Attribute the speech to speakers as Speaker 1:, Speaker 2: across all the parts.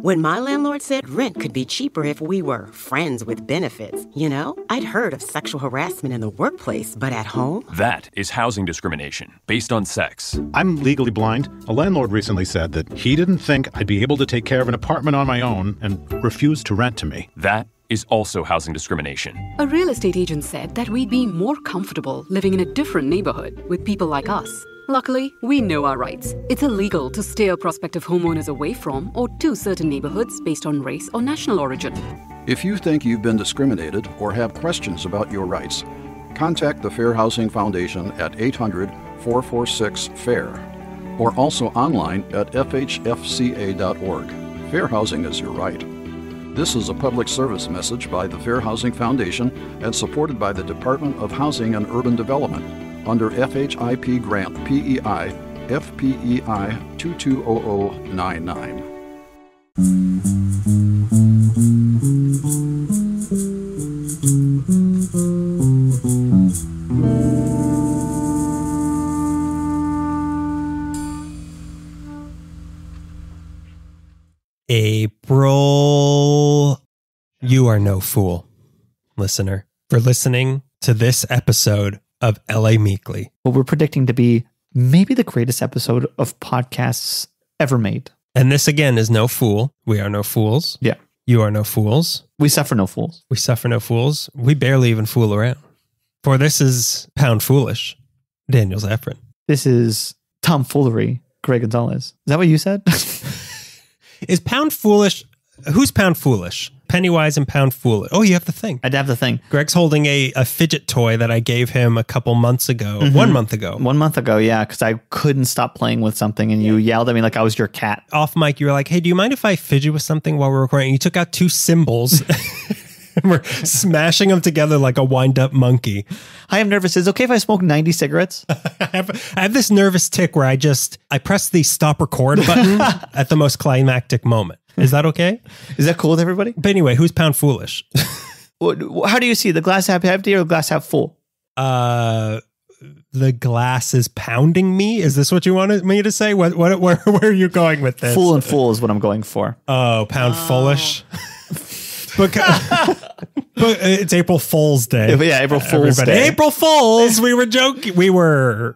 Speaker 1: When my landlord said rent could be cheaper if we were friends with benefits, you know? I'd heard of sexual harassment in the workplace, but at home?
Speaker 2: That is housing discrimination based on sex.
Speaker 3: I'm legally blind. A landlord recently said that he didn't think I'd be able to take care of an apartment on my own and refused to rent to me.
Speaker 2: That is also housing discrimination.
Speaker 4: A real estate agent said that we'd be more comfortable living in a different neighborhood with people like us. Luckily, we know our rights. It's illegal to steer prospective homeowners away from or to certain neighborhoods based on race or national origin.
Speaker 5: If you think you've been discriminated or have questions about your rights, contact the Fair Housing Foundation at 800-446-FAIR or also online at fhfca.org. Fair housing is your right. This is a public service message by the Fair Housing Foundation and supported by the Department of Housing and Urban Development under FHIP Grant PEI FPEI 220099.
Speaker 6: April, you are no fool, listener, for listening to this episode of LA Meekly.
Speaker 7: What we're predicting to be maybe the greatest episode of podcasts ever made.
Speaker 6: And this again is no fool. We are no fools.
Speaker 7: Yeah.
Speaker 6: You are no fools.
Speaker 7: We suffer no fools.
Speaker 6: We suffer no fools. We barely even fool around. For this is Pound Foolish, Daniel Zaffron.
Speaker 7: This is tomfoolery, Greg Gonzalez. Is that what you said?
Speaker 6: Is Pound Foolish? Who's Pound Foolish? Pennywise and Pound Foolish. Oh, you have the thing.
Speaker 7: I'd have the thing.
Speaker 6: Greg's holding a fidget toy that I gave him a couple months ago. Mm-hmm. 1 month ago.
Speaker 7: 1 month ago, yeah, because I couldn't stop playing with something and you yelled at me like I was your cat.
Speaker 6: Off mic, you were like, hey, do you mind if I fidget with something while we're recording? And you took out two cymbals and we're smashing them together like a wind-up monkey.
Speaker 7: Hi, I'm nervous. Is it okay if I smoke 90 cigarettes?
Speaker 6: I have this nervous tick where I press the stop record button at the most climactic moment. Is that okay?
Speaker 7: Is that cool with everybody?
Speaker 6: But anyway, who's Pound Foolish?
Speaker 7: How do you see the glass half empty or the glass half full?
Speaker 6: The glass is pounding me. Is this what you wanted me to say? Where are you going with this?
Speaker 7: Full and full is what I'm going for.
Speaker 6: Oh, Pound Foolish. But it's April Fool's Day.
Speaker 7: Yeah, April Fool's Day.
Speaker 6: April Fools. We were joking. We were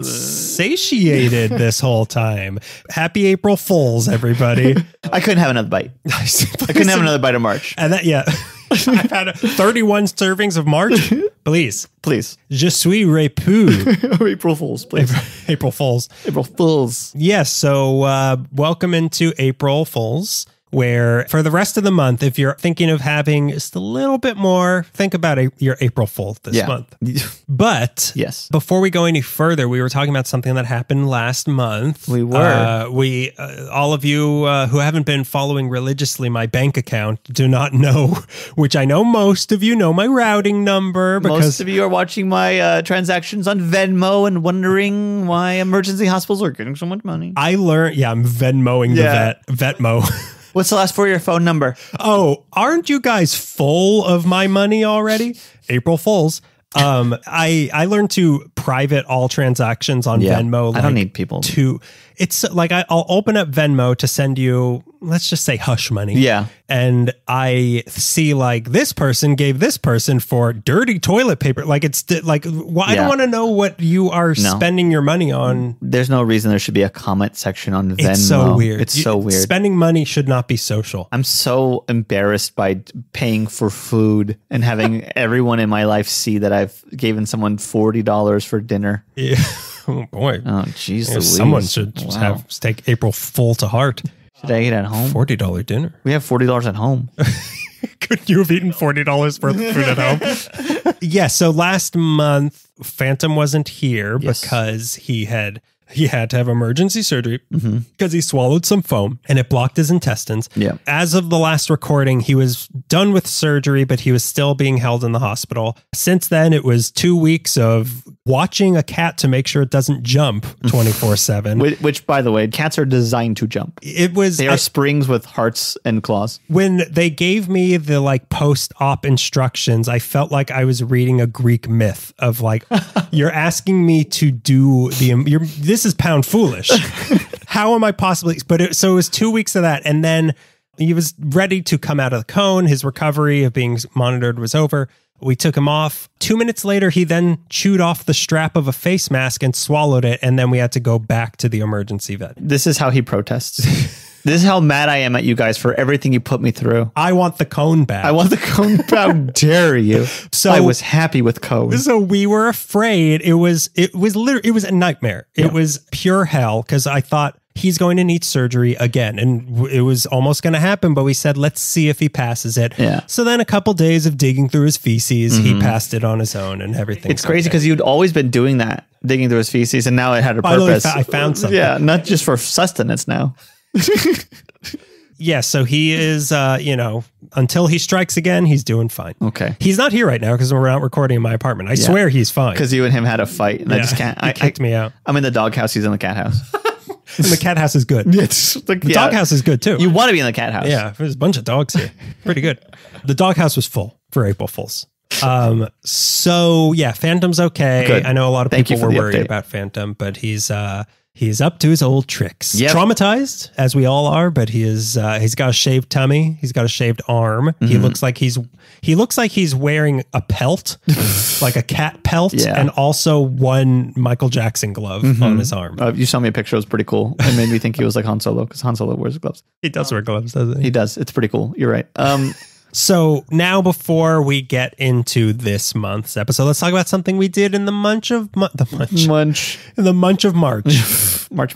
Speaker 6: satiated this whole time. Happy April Fools, everybody.
Speaker 7: I couldn't have another bite. I couldn't have another bite of March.
Speaker 6: And that, yeah. I've had 31 servings of March. Please. Je suis répu.
Speaker 7: April Fools, please.
Speaker 6: April Fools.
Speaker 7: April Fools.
Speaker 6: Yes. So welcome into April Fools, where for the rest of the month, if you're thinking of having just a little bit more, think about your April Fool this month. But
Speaker 7: yes,
Speaker 6: before we go any further, we were talking about something that happened last month.
Speaker 7: We were.
Speaker 6: All of you who haven't been following religiously my bank account do not know, which I know most of you know my routing number. Because
Speaker 7: most of you are watching my transactions on Venmo and wondering why emergency hospitals are getting so much money.
Speaker 6: I learned, I'm Venmoing the Vetmo.
Speaker 7: What's the last 4 of your phone number?
Speaker 6: Oh, aren't you guys full of my money already? April Fools. I learned to private all transactions on Venmo.
Speaker 7: I don't need people
Speaker 6: to. It's like I'll open up Venmo to send you, let's just say, hush money.
Speaker 7: Yeah.
Speaker 6: And I see like this person gave this person for dirty toilet paper. Like it's like, well, I don't want to know what you are spending your money on.
Speaker 7: There's no reason there should be a comment section on Venmo.
Speaker 6: It's so weird.
Speaker 7: It's so weird.
Speaker 6: Spending money should not be social.
Speaker 7: I'm so embarrassed by paying for food and having everyone in my life see that I've given someone $40 for dinner.
Speaker 6: Yeah. Oh boy.
Speaker 7: Oh jeez.
Speaker 6: Someone should take April Fool to heart.
Speaker 7: Should I eat at home?
Speaker 6: $40 dinner.
Speaker 7: We have $40 at home.
Speaker 6: Could you have eaten $40 worth of food at home? Yeah. So last month, Phantom wasn't here because he had to have emergency surgery because he swallowed some foam and it blocked his intestines.
Speaker 7: Yeah.
Speaker 6: As of the last recording, he was done with surgery, but he was still being held in the hospital. Since then, it was 2 weeks of watching a cat to make sure it doesn't jump 24/7.
Speaker 7: Which, by the way, cats are designed to jump. They are springs with hearts and claws.
Speaker 6: When they gave me the like post-op instructions, I felt like I was reading a Greek myth of like, you're asking me to do this is Pound Foolish. how am I possibly? So it was 2 weeks of that. And then he was ready to come out of the cone. His recovery of being monitored was over. We took him off. 2 minutes later, he then chewed off the strap of a face mask and swallowed it. And then we had to go back to the emergency vet.
Speaker 7: This is how he protests. This is how mad I am at you guys for everything you put me through.
Speaker 6: I want the cone back.
Speaker 7: I want the cone back. How dare you? So I was happy with cone.
Speaker 6: So we were afraid. It was a nightmare. It was pure hell because I thought he's going to need surgery again. And it was almost going to happen, but we said, let's see if he passes it.
Speaker 7: Yeah.
Speaker 6: So then a couple days of digging through his feces, he passed it on his own and everything.
Speaker 7: It's crazy because you'd always been doing that, digging through his feces, and now it had a purpose.
Speaker 6: I found something.
Speaker 7: Yeah, not just for sustenance now.
Speaker 6: Yeah, so he is, until he strikes again, he's doing fine.
Speaker 7: Okay.
Speaker 6: He's not here right now because we're out recording in my apartment. I swear he's fine.
Speaker 7: Because you and him had a fight, and I just can't.
Speaker 6: He kicked me out.
Speaker 7: I'm in the doghouse. He's in the cat house.
Speaker 6: And the cat house is good. The doghouse is good too.
Speaker 7: You want to be in the cat house.
Speaker 6: Yeah, there's a bunch of dogs here. Pretty good. The doghouse was full for April Fools. So yeah, Phantom's okay.
Speaker 7: Good.
Speaker 6: I know a lot of
Speaker 7: Thank
Speaker 6: people
Speaker 7: you for
Speaker 6: were
Speaker 7: the
Speaker 6: worried
Speaker 7: update.
Speaker 6: about Phantom, but he's up to his old tricks.
Speaker 7: Yep.
Speaker 6: Traumatized, as we all are, but he's got a shaved tummy. He's got a shaved arm.
Speaker 7: Mm-hmm.
Speaker 6: He looks like he's wearing a pelt, like a cat pelt, and also one Michael Jackson glove on his arm.
Speaker 7: You saw me a picture. It was pretty cool. It made me think he was like Han Solo because Han Solo wears gloves.
Speaker 6: He does wear gloves, doesn't he?
Speaker 7: He does. It's pretty cool. You're right.
Speaker 6: So now before we get into this month's episode, let's talk about something we did in the munch of March.
Speaker 7: March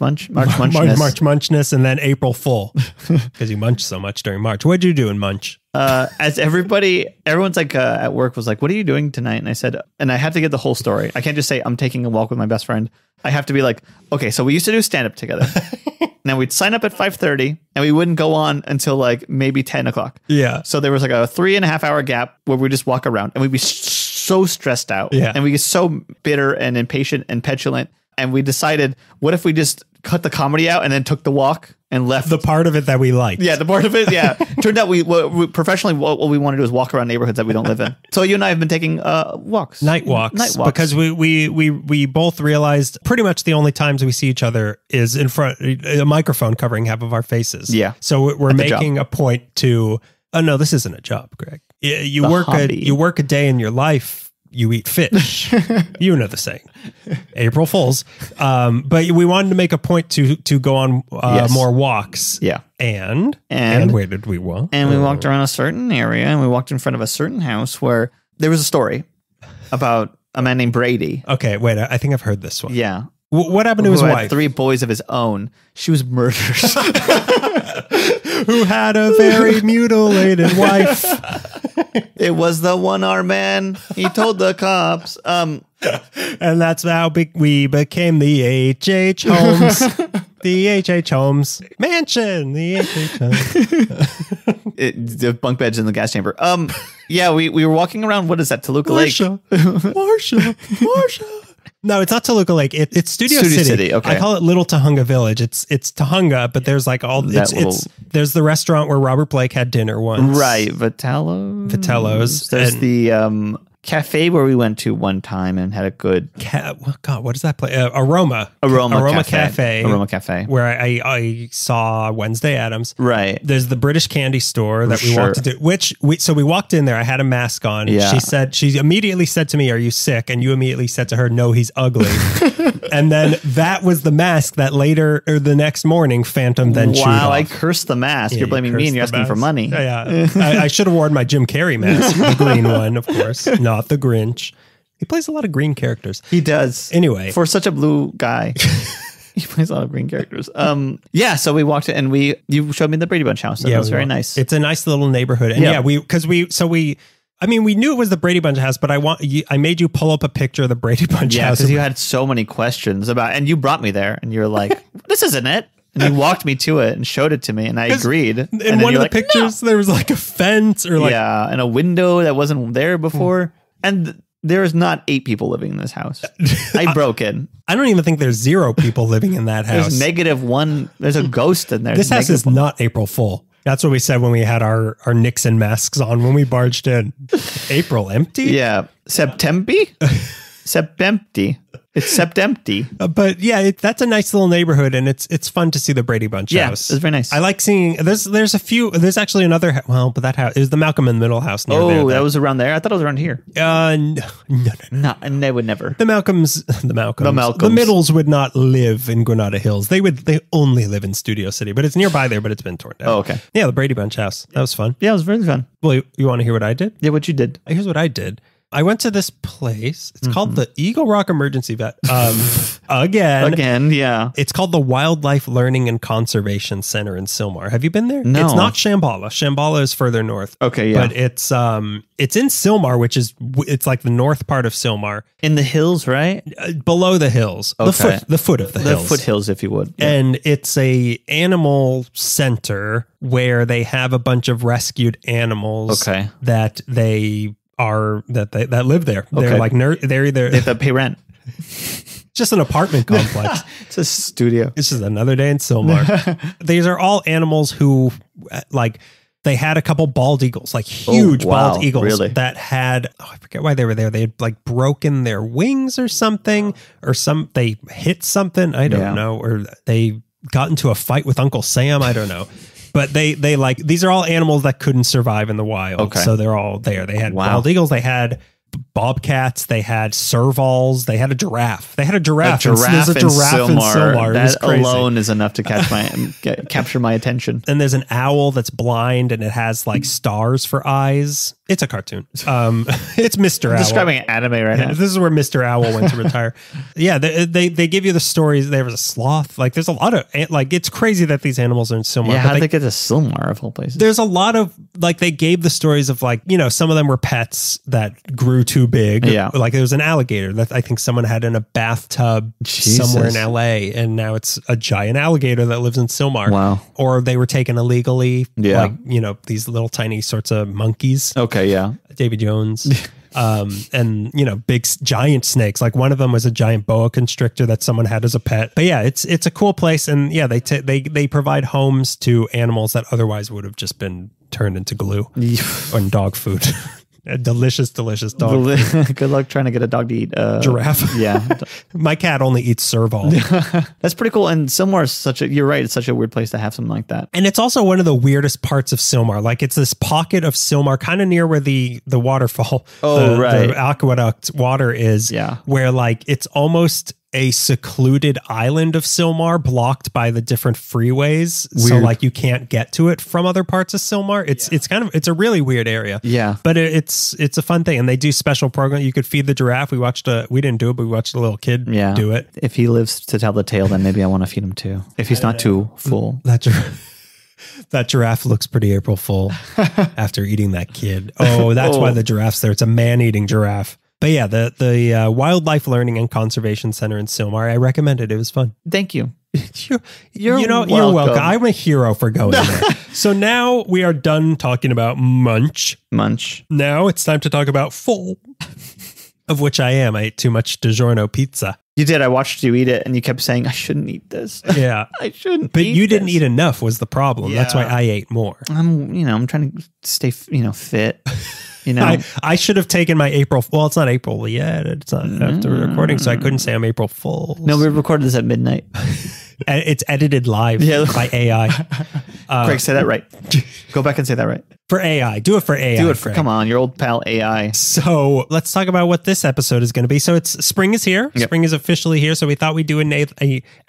Speaker 6: Munchness, and then April Fool because you munch so much during March. What'd you do in Munch?
Speaker 7: As everyone's like at work was like, what are you doing tonight? And I said, and I have to get the whole story. I can't just say I'm taking a walk with my best friend. I have to be like, okay, so we used to do stand up together. Now we'd sign up at 5:30 and we wouldn't go on until like maybe 10 o'clock.
Speaker 6: Yeah.
Speaker 7: So there was like a 3.5 hour gap where we just walk around and we'd be so stressed out.
Speaker 6: Yeah.
Speaker 7: And we get so bitter and impatient and petulant. And we decided, what if we just cut the comedy out and then took the walk and left
Speaker 6: the part of it that we liked?
Speaker 7: Yeah, the part of it. Yeah. Turned out we professionally, what we want to do is walk around neighborhoods that we don't live in. So you and I have been taking walks.
Speaker 6: Night walks. Because we both realized pretty much the only times we see each other is in front, a microphone covering half of our faces.
Speaker 7: Yeah.
Speaker 6: So we're making a point to, oh no, this isn't a job, Greg. You work a day in your life. You eat fish. You know the saying. April Fools. But we wanted to make a point to go on more walks.
Speaker 7: Yeah.
Speaker 6: And where did we walk?
Speaker 7: And we walked around a certain area and we walked in front of a certain house where there was a story about a man named Brady.
Speaker 6: Okay, wait. I think I've heard this one.
Speaker 7: Yeah.
Speaker 6: What happened to his
Speaker 7: Who
Speaker 6: wife?
Speaker 7: had 3 boys of his own. She was murdered.
Speaker 6: Who had a very mutilated wife.
Speaker 7: It was the one-armed man. He told the cops.
Speaker 6: And that's how we became the H.H. Holmes. The H.H. Holmes mansion. The H.H. Holmes.
Speaker 7: The bunk beds in the gas chamber. Yeah, we were walking around. What is that? Toluca Lake.
Speaker 6: Marsha. No, it's not Toluca Lake. It's Studio City.
Speaker 7: Okay.
Speaker 6: I call it Little Tahunga Village. It's Tahunga, but there's like all there's the restaurant where Robert Blake had dinner once.
Speaker 7: Right, Vitello's. There's
Speaker 6: and
Speaker 7: the cafe where we went to one time and had a good
Speaker 6: what is that place? Aroma Cafe.
Speaker 7: Aroma Cafe.
Speaker 6: Where I saw Wednesday Addams.
Speaker 7: Right.
Speaker 6: There's the British candy store that we walked into, so we walked in there. I had a mask on.
Speaker 7: Yeah.
Speaker 6: She immediately said to me, "Are you sick?" And you immediately said to her, "No, he's ugly." And then that was the mask that later or the next morning Phantom then chewed off.
Speaker 7: Wow, I cursed the mask. You're blaming me and you're asking for money.
Speaker 6: Yeah. I should have worn my Jim Carrey mask, the green one, of course, not the Grinch. He plays a lot of green characters.
Speaker 7: He does.
Speaker 6: Anyway.
Speaker 7: For such a blue guy. He plays a lot of green characters. Yeah, so we walked in and you showed me the Brady Bunch house. That was very nice.
Speaker 6: It's a nice little neighborhood. And we knew it was the Brady Bunch house, but I made you pull up a picture of the Brady Bunch house.
Speaker 7: Yeah, because you had so many questions about, and you brought me there and you're like, this isn't it. And you walked me to it and showed it to me and I agreed.
Speaker 6: In one of the pictures, there was like a fence or like...
Speaker 7: Yeah, and a window that wasn't there before. And there is not 8 people living in this house. I broke in.
Speaker 6: I don't even think there's 0 people living in that house.
Speaker 7: There's -1. There's a ghost in there.
Speaker 6: This house is not April Fool. That's what we said when we had our Nixon masks on when we barged in. April empty?
Speaker 7: Yeah. September? Sepempty. except empty.
Speaker 6: But yeah, that's a nice little neighborhood, and it's fun to see the Brady Bunch house.
Speaker 7: It's very nice.
Speaker 6: I like seeing there's a few. There's actually another. Well, but that house is the Malcolm in the Middle house near there.
Speaker 7: That was around there. I thought it was around here.
Speaker 6: No.
Speaker 7: And they would never.
Speaker 6: The Middles would not live in Granada Hills. They only live in Studio City, but it's nearby there. But it's been torn down.
Speaker 7: Oh, okay.
Speaker 6: Yeah, the Brady Bunch house. That was fun.
Speaker 7: Yeah, it was very fun.
Speaker 6: Well, you want to hear what I did?
Speaker 7: Yeah, what you did?
Speaker 6: Here's what I did. I went to this place. It's called the Eagle Rock Emergency Vet. Again,
Speaker 7: yeah.
Speaker 6: It's called the Wildlife Learning and Conservation Center in Sylmar. Have you been there?
Speaker 7: No.
Speaker 6: It's not Shambhala. Shambhala is further north.
Speaker 7: Okay, yeah.
Speaker 6: But it's in Sylmar, which is it's like the north part of Sylmar,
Speaker 7: In the hills, right?
Speaker 6: below the hills,
Speaker 7: Okay.
Speaker 6: the foot of the hills,
Speaker 7: The foothills, if you would. Yeah.
Speaker 6: and it's a animal center where they have a bunch of rescued animals.
Speaker 7: Okay.
Speaker 6: That they live there. They're
Speaker 7: Okay.
Speaker 6: like they're either
Speaker 7: They have to pay rent.
Speaker 6: just an apartment complex.
Speaker 7: It's a studio.
Speaker 6: It's just another day in Sylmar. These are all animals who like they had a couple bald eagles, like huge bald eagles
Speaker 7: really?
Speaker 6: that had, I forget why they were there. They had like broken their wings or something, they hit something. I don't know. Or they got into a fight with Uncle Sam. I don't know. But they like, these are all animals that couldn't survive in the wild.
Speaker 7: Okay.
Speaker 6: So they're all there. They had bald eagles. They had bobcats. They had servals. They had a giraffe. There's a giraffe in Sylmar.
Speaker 7: That alone is enough to capture my attention.
Speaker 6: And there's an owl that's blind and it has like stars for eyes. It's a cartoon. It's Mr. Owl.
Speaker 7: Describing an anime right now.
Speaker 6: This is where Mr. Owl went to retire. Yeah, they give you the stories. There was a sloth. Like there's a lot of like it's crazy that these animals are in Sylmar.
Speaker 7: Yeah, how did they get to Sylmar of all places?
Speaker 6: There's a lot of like they gave the stories of like, you know, some of them were pets that grew too big.
Speaker 7: Yeah.
Speaker 6: Like there was an alligator that I think someone had in a bathtub somewhere in LA, and now it's a giant alligator that lives in Sylmar.
Speaker 7: Wow.
Speaker 6: Or they were taken illegally.
Speaker 7: Yeah.
Speaker 6: Like, you know, these little tiny sorts of monkeys.
Speaker 7: Okay, yeah.
Speaker 6: Davy Jones. And you know, giant snakes. Like one of them was a giant boa constrictor that someone had as a pet. But yeah, it's a cool place, and yeah, they provide homes to animals that otherwise would have just been turned into glue and dog food. A delicious dog.
Speaker 7: Good luck trying to get a dog to eat
Speaker 6: giraffe.
Speaker 7: Yeah.
Speaker 6: My cat only eats serval.
Speaker 7: That's pretty cool. And Sylmar is you're right, it's such a weird place to have something like that.
Speaker 6: And it's also one of the weirdest parts of Sylmar. Like it's this pocket of Sylmar kind of near where the waterfall, the aqueduct water is, where like it's almost a secluded island of Sylmar blocked by the different freeways. Weird. So like you can't get to it from other parts of Sylmar. It's a really weird area.
Speaker 7: Yeah.
Speaker 6: But it's a fun thing. And they do special programs. You could feed the giraffe. We didn't do it, but we watched a little kid do it.
Speaker 7: If he lives to tell the tale, then maybe I want to feed him too. If he's not too full.
Speaker 6: That giraffe looks pretty April Fool after eating that kid. Oh, that's why the giraffe's there. It's a man-eating giraffe. But yeah, the Wildlife Learning and Conservation Center in Sylmar, I recommend it. It was fun.
Speaker 7: Thank you.
Speaker 6: You're welcome. I'm a hero for going there. So now we are done talking about Munch. Now it's time to talk about Full, of which I am. I ate too much DiGiorno pizza.
Speaker 7: You did. I watched you eat it, and you kept saying, I shouldn't eat this.
Speaker 6: Yeah.
Speaker 7: I shouldn't
Speaker 6: But
Speaker 7: eat
Speaker 6: you didn't
Speaker 7: this.
Speaker 6: eat enough was the problem.
Speaker 7: Yeah.
Speaker 6: That's why I ate more.
Speaker 7: I'm trying to stay, fit. You know,
Speaker 6: I should have taken my April. Well, it's not April yet. It's not after recording, so I couldn't say I'm April Fool.
Speaker 7: No, we recorded this at midnight.
Speaker 6: It's edited live by AI.
Speaker 7: Craig, say that right. Go back and say that right.
Speaker 6: For AI. Do it for AI.
Speaker 7: Come on, your old pal AI.
Speaker 6: So let's talk about what this episode is going to be. So spring is here. Yep. Spring is officially here. So we thought we'd do a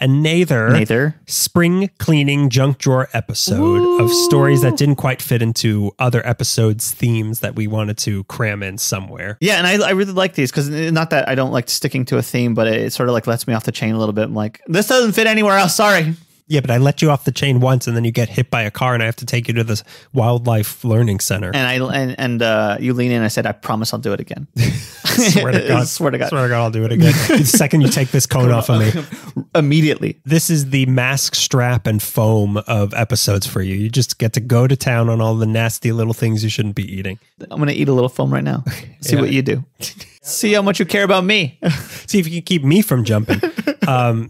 Speaker 6: Nather spring cleaning junk drawer episode of stories that didn't quite fit into other episodes' themes that we wanted to cram in somewhere.
Speaker 7: Yeah, and I really like these because not that I don't like sticking to a theme, but it sort of like lets me off the chain a little bit. I'm like, this doesn't fit anywhere else. Sorry.
Speaker 6: Yeah, but I let you off the chain once, and then you get hit by a car, and I have to take you to this wildlife learning center.
Speaker 7: And you lean in. And I said, I promise I'll do it again.
Speaker 6: Swear to God.
Speaker 7: Swear to God,
Speaker 6: I'll do it again. The second you take this cone off of me,
Speaker 7: immediately.
Speaker 6: This is the mask, strap, and foam of episodes for you. You just get to go to town on all the nasty little things you shouldn't be eating.
Speaker 7: I'm going to eat a little foam right now. See what you do. See how much you care about me.
Speaker 6: See if you can keep me from jumping.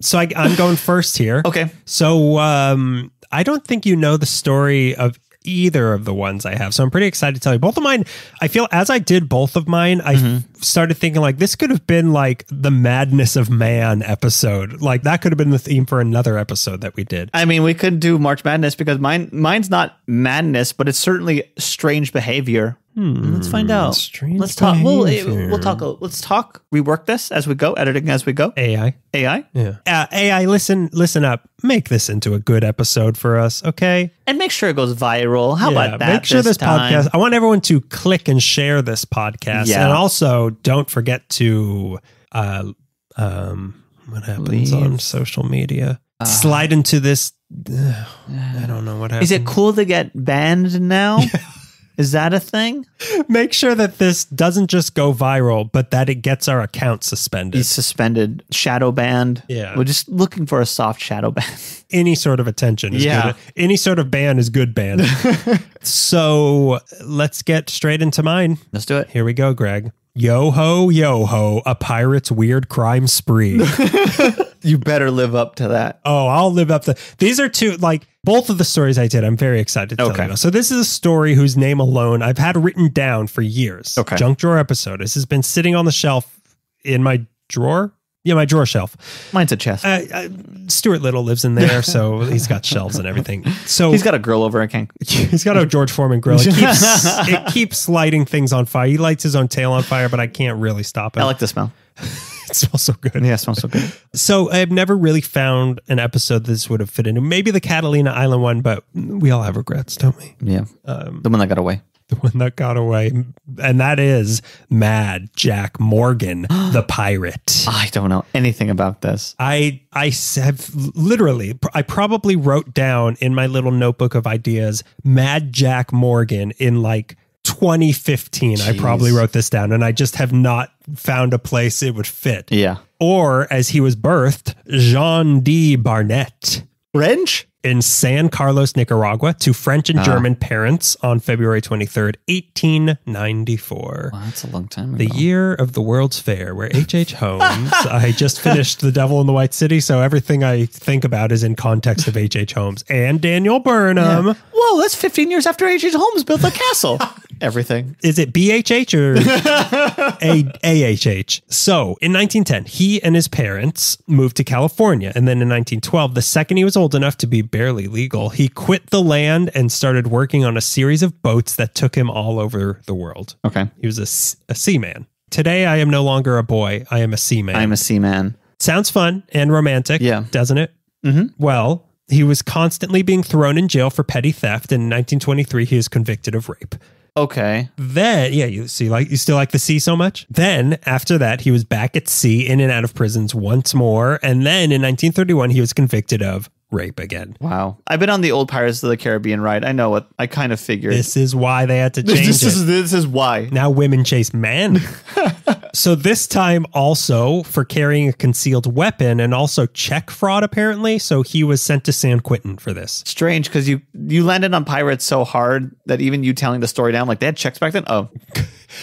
Speaker 6: So I'm going first here.
Speaker 7: Okay.
Speaker 6: So I don't think you know the story of either of the ones I have. So I'm pretty excited to tell you. Both of mine, I feel as I did both of mine, I started thinking like this could have been like the Madness of Man episode. Like that could have been the theme for another episode that we did.
Speaker 7: I mean, we could do March Madness because mine's not madness, but it's certainly strange behavior. Let's find out. Let's talk. We'll talk. Let's talk. Rework this as we go. Editing as we go.
Speaker 6: AI.
Speaker 7: Yeah.
Speaker 6: AI. Listen up. Make this into a good episode for us, okay?
Speaker 7: And make sure it goes viral. How about that?
Speaker 6: Make sure this
Speaker 7: time?
Speaker 6: podcast. I want everyone to click and share this podcast, and also don't forget to what happens on social media. Slide into this. I don't know what happens.
Speaker 7: Is it cool to get banned now? Is that a thing?
Speaker 6: Make sure that this doesn't just go viral, but that it gets our account suspended.
Speaker 7: He's suspended, shadow banned.
Speaker 6: Yeah.
Speaker 7: We're just looking for a soft shadow ban.
Speaker 6: Any sort of attention is good. Any sort of ban is good ban. So let's get straight into mine.
Speaker 7: Let's do it.
Speaker 6: Here we go, Greg. Yo ho, a pirate's weird crime spree.
Speaker 7: You better live up to that.
Speaker 6: Oh, I'll live up to these are two, like both of the stories I did. I'm very excited to tell you about. So this is a story whose name alone I've had written down for years.
Speaker 7: Okay.
Speaker 6: Junk drawer episode. This has been sitting on the shelf in my drawer. Yeah, my drawer shelf.
Speaker 7: Mine's a chest.
Speaker 6: Stuart Little lives in there, so he's got shelves and everything. So
Speaker 7: he's got a grill over at King.
Speaker 6: He's got a George Foreman grill. It keeps lighting things on fire. He lights his own tail on fire, but I can't really stop it.
Speaker 7: I like the smell.
Speaker 6: It smells so good.
Speaker 7: Yeah, it smells so good.
Speaker 6: So I've never really found an episode this would have fit into. Maybe the Catalina Island one, but we all have regrets, don't we?
Speaker 7: Yeah. The one that got away.
Speaker 6: The one that got away. And that is Mad Jack Morgan, the pirate.
Speaker 7: I don't know anything about this.
Speaker 6: I have literally, I probably wrote down in my little notebook of ideas, Mad Jack Morgan in like 2015. Jeez. I probably wrote this down and I just have not found a place it would fit.
Speaker 7: Yeah.
Speaker 6: Or as he was birthed, Jean D. Barnett.
Speaker 7: French?
Speaker 6: In San Carlos, Nicaragua, to French and German parents on February 23rd, 1894.
Speaker 7: Wow, that's a long time ago.
Speaker 6: The year of the World's Fair, where H.H. Holmes, I just finished The Devil in the White City, so everything I think about is in context of H.H. Holmes and Daniel Burnham.
Speaker 7: Yeah. Whoa, that's 15 years after H.H. Holmes built the castle. Everything.
Speaker 6: Is it BHH or AHH? So in 1910, he and his parents moved to California. And then in 1912, the second he was old enough to be barely legal, he quit the land and started working on a series of boats that took him all over the world.
Speaker 7: Okay.
Speaker 6: He was a seaman. Today, I am no longer a boy. I am a seaman.
Speaker 7: I'm a seaman.
Speaker 6: Sounds fun and romantic, doesn't it?
Speaker 7: Mm-hmm.
Speaker 6: Well, he was constantly being thrown in jail for petty theft. And in 1923, he is convicted of rape.
Speaker 7: Okay.
Speaker 6: Then, you still like the sea so much? Then, after that, he was back at sea, in and out of prisons once more. And then in 1931, he was convicted of rape again.
Speaker 7: Wow. I've been on the old Pirates of the Caribbean ride. I know what I kind of figured.
Speaker 6: This is why they had to change
Speaker 7: This is why.
Speaker 6: Now women chase men. So this time also for carrying a concealed weapon and also check fraud, apparently. So he was sent to San Quentin for this.
Speaker 7: Strange, because you landed on pirates so hard that even you telling the story down, like they had checks back then? Oh.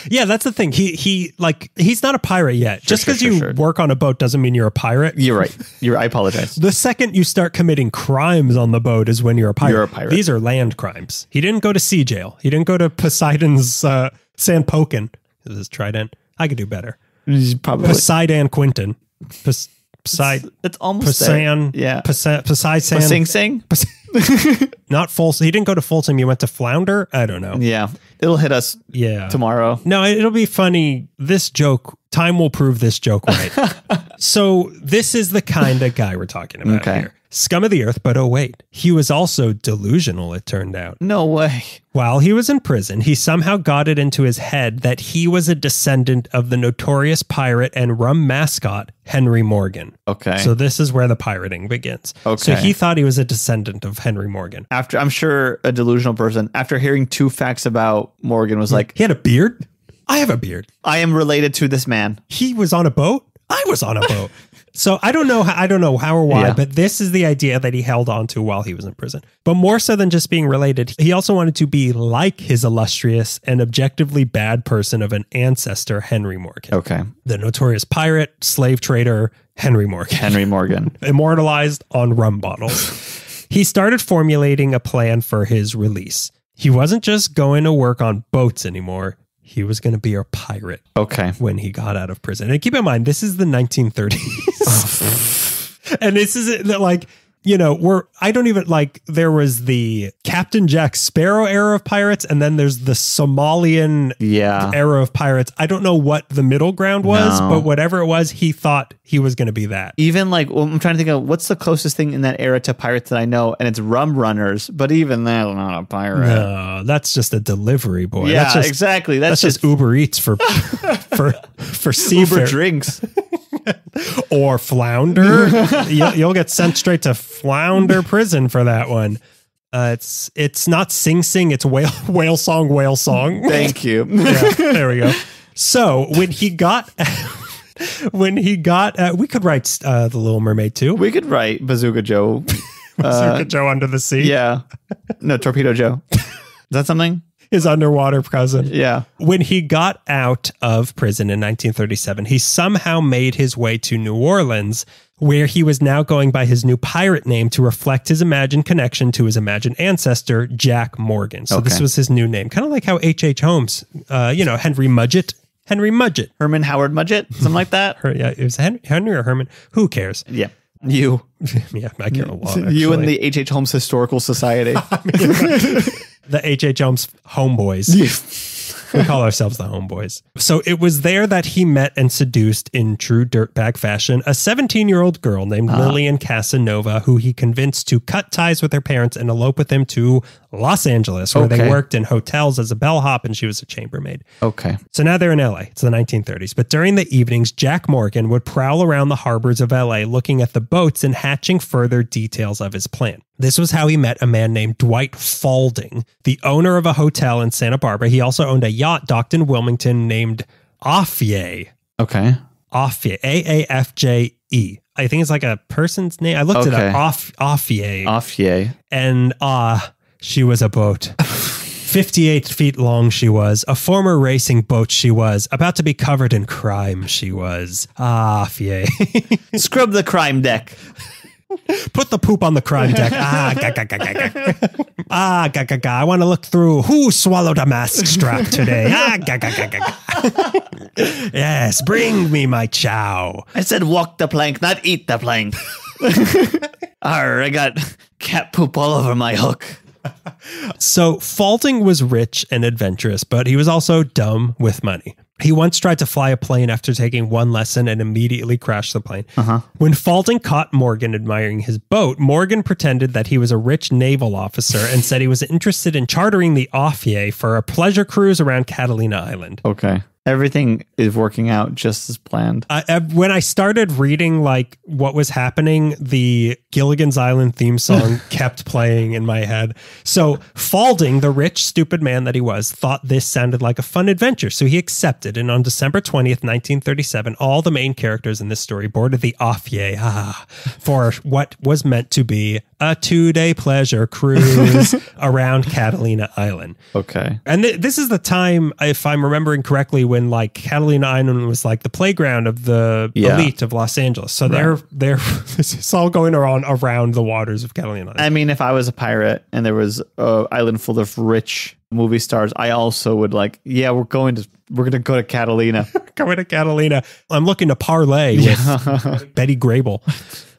Speaker 6: Yeah, that's the thing. He's not a pirate yet. Just because you work on a boat doesn't mean you're a pirate.
Speaker 7: You're right. I apologize.
Speaker 6: The second you start committing crimes on the boat is when you're a pirate.
Speaker 7: You're a pirate.
Speaker 6: These are land crimes. He didn't go to sea jail. He didn't go to Poseidon's San Pokin. This is Trident. I could do better.
Speaker 7: Probably.
Speaker 6: Poseidon Quinton.
Speaker 7: It's almost
Speaker 6: Poseidon.
Speaker 7: Yeah.
Speaker 6: Poseidon.
Speaker 7: Sing Sing.
Speaker 6: Not Folsom. He didn't go to Folsom. You went to Flounder. I don't know.
Speaker 7: Yeah. It'll hit us tomorrow.
Speaker 6: No, it'll be funny. This joke, time will prove this joke right. So this is the kind of guy we're talking about here. Scum of the earth, but oh wait, he was also delusional, it turned out.
Speaker 7: No way.
Speaker 6: While he was in prison, he somehow got it into his head that he was a descendant of the notorious pirate and rum mascot, Henry Morgan.
Speaker 7: Okay.
Speaker 6: So this is where the pirating begins.
Speaker 7: Okay.
Speaker 6: So he thought he was a descendant of Henry Morgan.
Speaker 7: After, I'm sure a delusional person, after hearing 2 facts about Morgan, was like,
Speaker 6: he had a beard? I have a beard.
Speaker 7: I am related to this man.
Speaker 6: He was on a boat? I was on a boat. So I don't know how or why, but this is the idea that he held on to while he was in prison. But more so than just being related, he also wanted to be like his illustrious and objectively bad person of an ancestor, Henry Morgan.
Speaker 7: Okay.
Speaker 6: The notorious pirate, slave trader, Henry Morgan.
Speaker 7: Henry Morgan.
Speaker 6: Immortalized on rum bottles. He started formulating a plan for his release. He wasn't just going to work on boats anymore. he was going to be a pirate.
Speaker 7: Okay.
Speaker 6: When he got out of prison. And keep in mind, this is the 1930s. And this is like, you know, I don't even like, there was the Captain Jack Sparrow era of pirates, and then there's the Somalian era of pirates. I don't know what the middle ground was, but whatever it was, he thought he was going to be that.
Speaker 7: Even like, well, I'm trying to think of what's the closest thing in that era to pirates that I know, and it's rum runners, but even they're not a pirate.
Speaker 6: No, that's just a delivery boy.
Speaker 7: Yeah,
Speaker 6: that's just,
Speaker 7: exactly. That's
Speaker 6: just Uber Eats for seafarer.
Speaker 7: Uber drinks.
Speaker 6: Or flounder. You'll get sent straight to flounder prison for that one. It's not Sing Sing, it's whale song.
Speaker 7: Thank you.
Speaker 6: Yeah, there we go. So when he got we could write The Little Mermaid too.
Speaker 7: We could write Bazooka Joe.
Speaker 6: Bazooka Joe Under the Sea.
Speaker 7: Yeah. No, Torpedo Joe. Is that something?
Speaker 6: His underwater cousin.
Speaker 7: Yeah.
Speaker 6: When he got out of prison in 1937, he somehow made his way to New Orleans, where he was now going by his new pirate name to reflect his imagined connection to his imagined ancestor, Jack Morgan. So this was his new name. Kind of like how H.H. Holmes, Henry Mudgett.
Speaker 7: Herman Howard Mudgett, something like that.
Speaker 6: It was Henry or Herman. Who cares?
Speaker 7: Yeah. You.
Speaker 6: Yeah, I care a lot. Actually.
Speaker 7: You and the H.H. Holmes Historical Society.
Speaker 6: The H.H. Holmes Homeboys. We call ourselves the Homeboys. So it was there that he met and seduced, in true dirtbag fashion, a 17-year-old girl named Lillian Casanova, who he convinced to cut ties with her parents and elope with him to Los Angeles, where they worked in hotels as a bellhop, and she was a chambermaid.
Speaker 7: Okay.
Speaker 6: So now they're in LA. It's the 1930s. But during the evenings, Jack Morgan would prowl around the harbors of LA looking at the boats and hatching further details of his plan. This was how he met a man named Dwight Faulding, the owner of a hotel in Santa Barbara. He also owned a yacht docked in Wilmington named Afye.
Speaker 7: Okay.
Speaker 6: Afye. Aafje. I think it's like a person's name. I looked it up. Afye.
Speaker 7: Afye.
Speaker 6: And she was a boat. 58 feet long she was. A former racing boat she was. About to be covered in crime she was. Afye.
Speaker 7: Scrub the crime deck.
Speaker 6: Put the poop on the crime deck. I want to look through who swallowed a mask strap today. Yes, bring me my chow.
Speaker 7: I said walk the plank, not eat the plank. I got cat poop all over my hook.
Speaker 6: So Faulding was rich and adventurous, but he was also dumb with money. He once tried to fly a plane after taking one lesson and immediately crashed the plane. When Faulding caught Morgan admiring his boat, Morgan pretended that he was a rich naval officer and said he was interested in chartering the Afye for a pleasure cruise around Catalina Island.
Speaker 7: Okay. Everything is working out just as planned.
Speaker 6: When I started reading like what was happening, the Gilligan's Island theme song kept playing in my head. So Faulding, the rich, stupid man that he was, thought this sounded like a fun adventure. So he accepted. And on December 20th, 1937, all the main characters in this story boarded the Afye for what was meant to be a 2-day pleasure cruise around Catalina Island.
Speaker 7: Okay.
Speaker 6: And this is the time, if I'm remembering correctly, when like Catalina Island was like the playground of the elite of Los Angeles. So this is all going on around the waters of Catalina Island.
Speaker 7: I mean, if I was a pirate and there was an island full of rich movie stars, I also would like, we're going to go to Catalina.
Speaker 6: Going to Catalina. I'm looking to parlay with Betty Grable.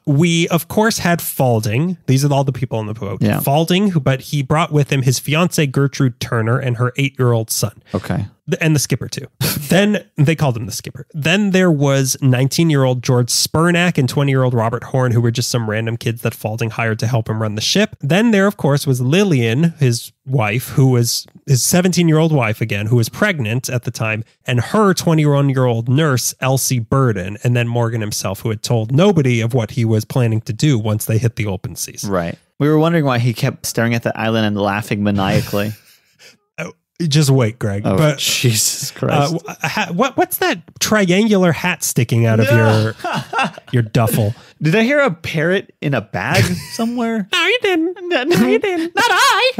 Speaker 6: We, of course, had Faulding. These are all the people on the boat.
Speaker 7: Yeah.
Speaker 6: Faulding, but he brought with him his fiancee Gertrude Turner and her 8-year-old son.
Speaker 7: Okay.
Speaker 6: And the skipper, too. Then they called him the skipper. Then there was 19-year-old George Spurnack and 20-year-old Robert Horn, who were just some random kids that Faulding hired to help him run the ship. Then there, of course, was Lillian, his wife, who was his 17-year-old wife again, who was pregnant at the time, and her 21-year-old nurse, Elsie Burden, and then Morgan himself, who had told nobody of what he was planning to do once they hit the open seas.
Speaker 7: Right. We were wondering why he kept staring at the island and laughing maniacally.
Speaker 6: Just wait, Greg.
Speaker 7: Oh,
Speaker 6: but
Speaker 7: Jesus Christ.
Speaker 6: What's that triangular hat sticking out of your duffel?
Speaker 7: Did I hear a parrot in a bag somewhere?
Speaker 6: No, you didn't. No, you didn't. Not I.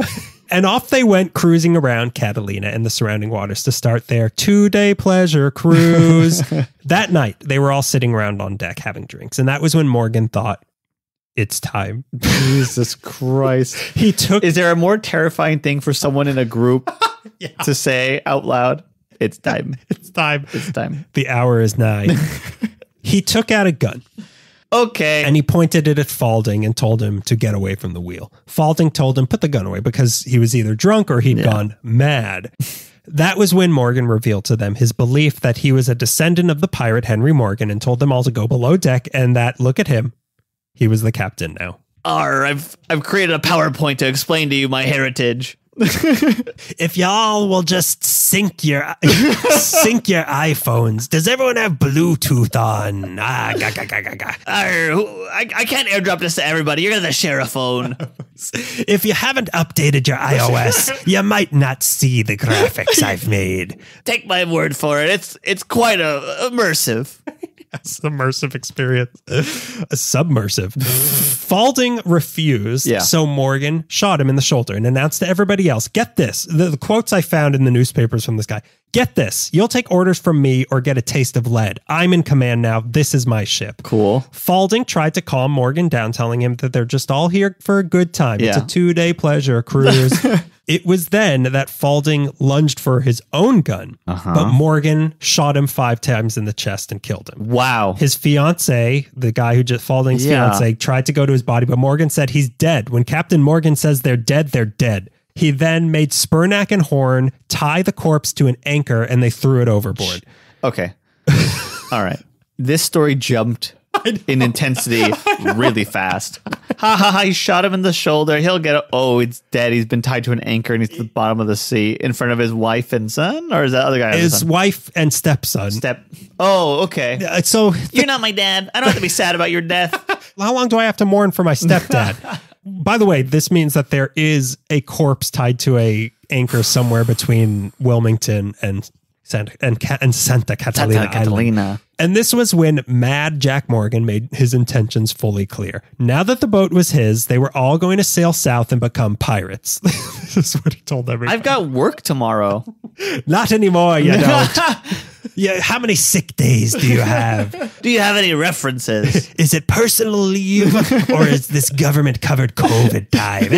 Speaker 6: And off they went cruising around Catalina and the surrounding waters to start their 2-day pleasure cruise. That night, they were all sitting around on deck having drinks. And that was when Morgan thought, it's time.
Speaker 7: Jesus Christ.
Speaker 6: Is
Speaker 7: there a more terrifying thing for someone in a group to say out loud? It's time.
Speaker 6: It's time.
Speaker 7: It's time.
Speaker 6: The hour is nigh. He took out a gun.
Speaker 7: Okay.
Speaker 6: And he pointed it at Falding and told him to get away from the wheel. Falding told him, put the gun away, because he was either drunk or he'd gone mad. That was when Morgan revealed to them his belief that he was a descendant of the pirate Henry Morgan and told them all to go below deck and that, look at him, he was the captain now.
Speaker 7: I've created a PowerPoint to explain to you my heritage.
Speaker 6: If y'all will just sync your iPhones. Does everyone have Bluetooth on? I
Speaker 7: can't airdrop this to everybody. You're going to share a phone.
Speaker 6: If you haven't updated your iOS, you might not see the graphics I've made.
Speaker 7: Take my word for it. It's quite immersive.
Speaker 6: Yes, immersive experience. Submersive. Falding refused, so Morgan shot him in the shoulder and announced to everybody else, get this, the quotes I found in the newspapers from this guy, get this, you'll take orders from me or get a taste of lead. I'm in command now. This is my ship.
Speaker 7: Cool.
Speaker 6: Falding tried to calm Morgan down, telling him that they're just all here for a good time. It's a 2-day pleasure cruise. It was then that Falding lunged for his own gun, but Morgan shot him 5 times in the chest and killed him.
Speaker 7: Wow.
Speaker 6: His fiance, the guy who just Falding's fiance, tried to go to his body, but Morgan said he's dead. When Captain Morgan says they're dead, they're dead. He then made Spurnack and Horn tie the corpse to an anchor and they threw it overboard.
Speaker 7: Okay. All right. This story jumped in intensity really fast. He shot him in the shoulder. He'll get it. Oh, it's dead. He's been tied to an anchor and he's at the bottom of the sea in front of his wife and son? Or is that other guy?
Speaker 6: His wife and stepson.
Speaker 7: Oh, okay.
Speaker 6: So
Speaker 7: you're not my dad. I don't have to be sad about your death.
Speaker 6: How long do I have to mourn for my stepdad? By the way, this means that there is a corpse tied to a anchor somewhere between Wilmington and Santa Catalina. And this was when Mad Jack Morgan made his intentions fully clear. Now that the boat was his, they were all going to sail south and become pirates. This is what he told everybody.
Speaker 7: I've got work tomorrow.
Speaker 6: Not anymore, you don't. Yeah, how many sick days do you have?
Speaker 7: Do you have any references?
Speaker 6: Is it personal leave or is this government covered COVID time?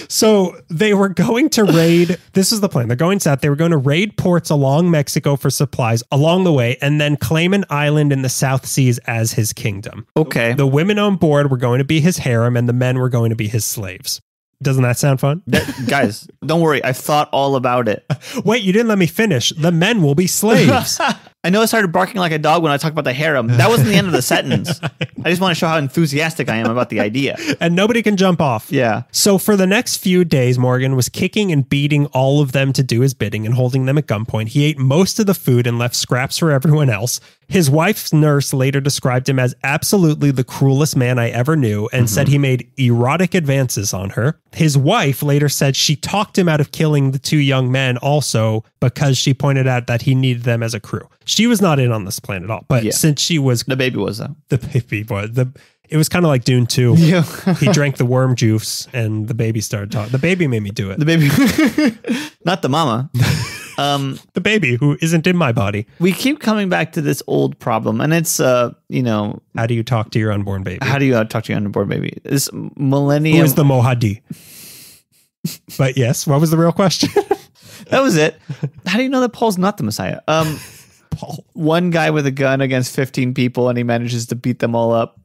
Speaker 6: So they were going to raid. This is the plan. They're going south. They were going to raid ports along Mexico for supplies along the way and then claim an island in the South Seas as his kingdom.
Speaker 7: Okay.
Speaker 6: The women on board were going to be his harem and the men were going to be his slaves. Doesn't that sound fun?
Speaker 7: Guys, don't worry. I've thought all about it.
Speaker 6: Wait, you didn't let me finish. The men will be slaves.
Speaker 7: I know I started barking like a dog when I talked about the harem. That wasn't the end of the sentence. I just want to show how enthusiastic I am about the idea.
Speaker 6: And nobody can jump off.
Speaker 7: Yeah.
Speaker 6: So for the next few days, Morgan was kicking and beating all of them to do his bidding and holding them at gunpoint. He ate most of the food and left scraps for everyone else. His wife's nurse later described him as absolutely the cruelest man I ever knew and said he made erotic advances on her. His wife later said she talked him out of killing the 2 young men also because she pointed out that he needed them as a crew. She was not in on this plan at all, but since she was...
Speaker 7: The baby was, though.
Speaker 6: The baby was. It was kind of like Dune 2. Yeah. He drank the worm juice and the baby started talking. The baby made me do it.
Speaker 7: The baby... Not the mama.
Speaker 6: The baby who isn't in my body.
Speaker 7: We keep coming back to this old problem, and it's,
Speaker 6: how do you talk to your unborn baby?
Speaker 7: How do you talk to your unborn baby? This millennium...
Speaker 6: Who is the Mohadi? But yes, what was the real question?
Speaker 7: That was it. How do you know that Paul's not the Messiah?
Speaker 6: Paul.
Speaker 7: One guy with a gun against 15 people, and he manages to beat them all up.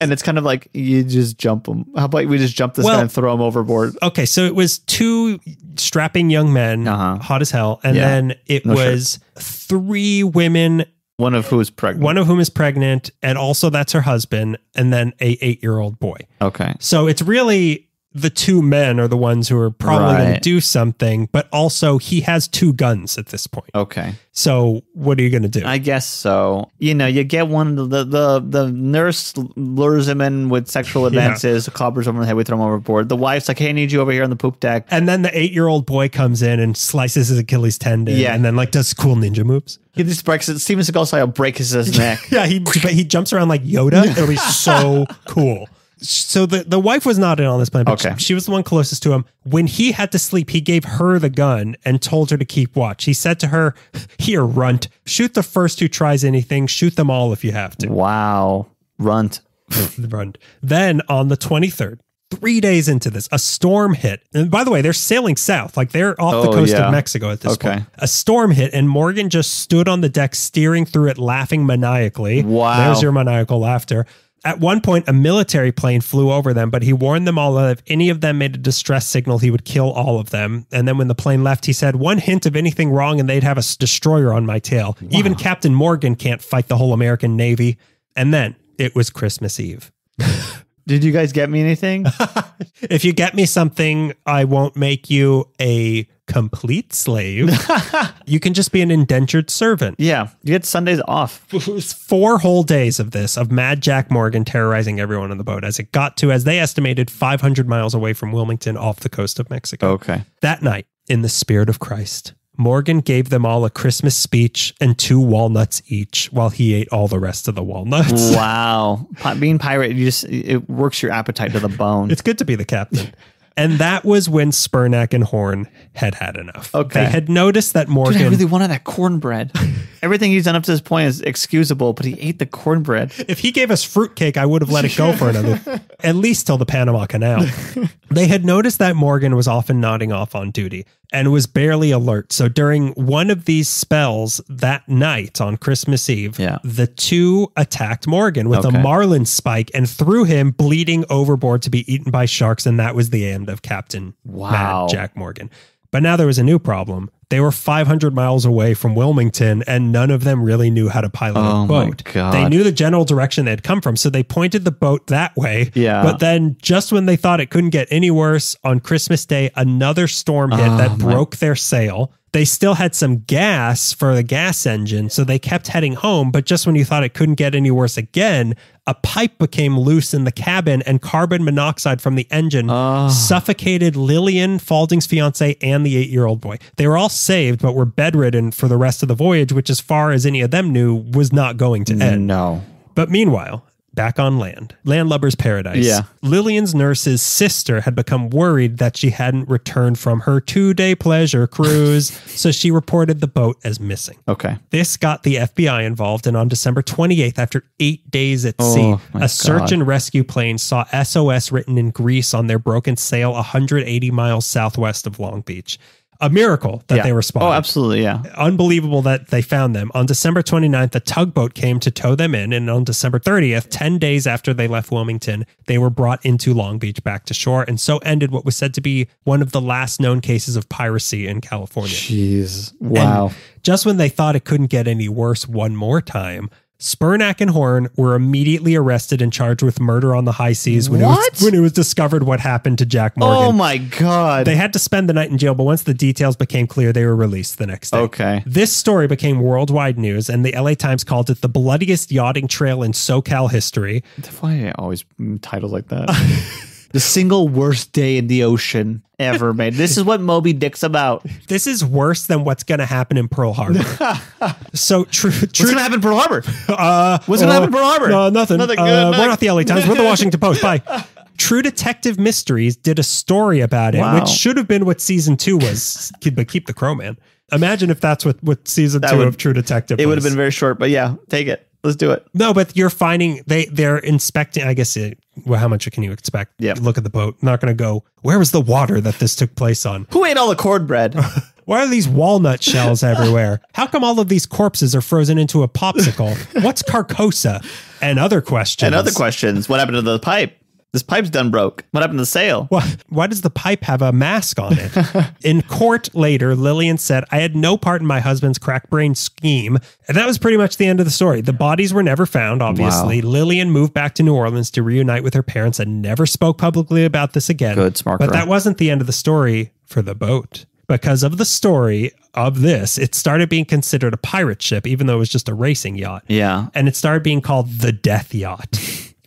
Speaker 7: And it's kind of like, you just jump him. How about we just jump this guy and throw him overboard?
Speaker 6: Okay, so it was 2 strapping young men, hot as hell. And then it was 3 women.
Speaker 7: One of whom is pregnant.
Speaker 6: And also that's her husband. And then a 8-year-old boy.
Speaker 7: Okay.
Speaker 6: So it's really... the 2 men are the ones who are probably going to do something, but also he has 2 guns at this point.
Speaker 7: Okay.
Speaker 6: So what are you going to do?
Speaker 7: I guess so. You get one, the nurse lures him in with sexual advances, clobbers over the head, we throw him overboard. The wife's like, hey, I need you over here on the poop deck.
Speaker 6: And then the 8-year-old boy comes in and slices his Achilles tendon and then does cool ninja moves.
Speaker 7: He just breaks it. Steven Seagal style breaks his neck.
Speaker 6: Yeah, he jumps around like Yoda. It'll be so cool. So the wife was not in on this plan, but she was the one closest to him. When he had to sleep, he gave her the gun and told her to keep watch. He said to her, here, runt, shoot the first who tries anything. Shoot them all if you have to.
Speaker 7: Wow. Runt.
Speaker 6: Runt. Then on the 23rd, 3 days into this, a storm hit. And by the way, they're sailing south. Like they're off the coast of Mexico at this point. A storm hit and Morgan just stood on the deck steering through it, laughing maniacally.
Speaker 7: Wow.
Speaker 6: There's your maniacal laughter. At one point, a military plane flew over them, but he warned them all that if any of them made a distress signal, he would kill all of them. And then when the plane left, he said, one hint of anything wrong and they'd have a destroyer on my tail. Wow. Even Captain Morgan can't fight the whole American Navy. And then it was Christmas Eve.
Speaker 7: Did you guys get me anything?
Speaker 6: If you get me something, I won't make you a complete slave. You can just be an indentured servant.
Speaker 7: Yeah, you get Sundays off.
Speaker 6: It was 4 whole days of this, of Mad Jack Morgan terrorizing everyone on the boat as it got to, as they estimated, 500 miles away from Wilmington off the coast of Mexico.
Speaker 7: Okay.
Speaker 6: That night, in the spirit of Christ, Morgan gave them all a Christmas speech and 2 walnuts each while he ate all the rest of the walnuts.
Speaker 7: Wow. Being pirate, it works your appetite to the bone.
Speaker 6: It's good to be the captain. And that was when Spurnack and Horn had enough.
Speaker 7: Okay.
Speaker 6: They had noticed that Morgan...
Speaker 7: Dude, I really wanted that cornbread. Everything he's done up to this point is excusable, but he ate the cornbread.
Speaker 6: If he gave us fruitcake, I would have let it go for at least till the Panama Canal. They had noticed that Morgan was often nodding off on duty and was barely alert. So during one of these spells that night on Christmas Eve, the 2 attacked Morgan with a marlin spike and threw him bleeding overboard to be eaten by sharks. And that was the end of Captain Mad Jack Morgan. But now there was a new problem. They were 500 miles away from Wilmington, and none of them really knew how to pilot a boat. They knew the general direction they had come from, so they pointed the boat that way.
Speaker 7: Yeah.
Speaker 6: But then just when they thought it couldn't get any worse, on Christmas Day, another storm hit that broke their sail. They still had some gas for the gas engine, so they kept heading home. But just when you thought it couldn't get any worse again, a pipe became loose in the cabin and carbon monoxide from the engine suffocated Lillian, Falding's fiance, and the 8-year-old boy. They were all saved, but were bedridden for the rest of the voyage, which as far as any of them knew, was not going to end.
Speaker 7: No.
Speaker 6: But meanwhile, back on land, landlubber's paradise. Lillian's nurse's sister had become worried that she hadn't returned from her 2-day pleasure cruise, so she reported the boat as missing.
Speaker 7: Okay.
Speaker 6: This got the FBI involved, and on December 28th, after 8 days at sea, a search and rescue plane saw SOS written in grease on their broken sail 180 miles southwest of Long Beach. A miracle that they were spotted.
Speaker 7: Oh, absolutely, yeah.
Speaker 6: Unbelievable that they found them. On December 29th, a tugboat came to tow them in, and on December 30th, 10 days after they left Wilmington, they were brought into Long Beach back to shore, and so ended what was said to be one of the last known cases of piracy in California.
Speaker 7: Jeez. Wow.
Speaker 6: And just when they thought it couldn't get any worse one more time, Spurnack and Horn were immediately arrested and charged with murder on the high seas when it was discovered what happened to Jack Morgan.
Speaker 7: Oh my God.
Speaker 6: They had to spend the night in jail, but once the details became clear, they were released the next day.
Speaker 7: Okay.
Speaker 6: This story became worldwide news, and the LA Times called it the bloodiest yachting trail in SoCal history.
Speaker 7: Why I always titles like that? The single worst day in the ocean ever made. This is what Moby Dick's about.
Speaker 6: This is worse than what's going to happen in Pearl Harbor. So true.
Speaker 7: What's going to happen in Pearl Harbor? What's going to happen in Pearl Harbor?
Speaker 6: No, nothing.
Speaker 7: Good.
Speaker 6: We're not the LA Times. We're the Washington Post. Bye. True Detective Mysteries did a story about it, which should have been what season 2 was, but keep the crow, man. Imagine if that's what season 2 of True Detective was.
Speaker 7: It would have been very short, but yeah, take it. Let's do it.
Speaker 6: No, but you're finding they're inspecting, I guess, how much can you expect?
Speaker 7: Yeah.
Speaker 6: Look at the boat. Not going to go, where was the water that this took place on?
Speaker 7: Who ate all the cornbread?
Speaker 6: Why are these walnut shells everywhere? How come all of these corpses are frozen into a popsicle? What's Carcosa? And other questions.
Speaker 7: What happened to the pipe? This pipe's done broke. What happened to the sail?
Speaker 6: Why does the pipe have a mask on it? In court later, Lillian said, I had no part in my husband's crack-brained scheme. And that was pretty much the end of the story. The bodies were never found, obviously. Wow. Lillian moved back to New Orleans to reunite with her parents and never spoke publicly about this again.
Speaker 7: Good, smart
Speaker 6: But
Speaker 7: girl.
Speaker 6: that wasn't the end of the story for the boat. Because of the story of this, it started being considered a pirate ship, even though it was just a racing yacht.
Speaker 7: Yeah.
Speaker 6: And it started being called the Death Yacht.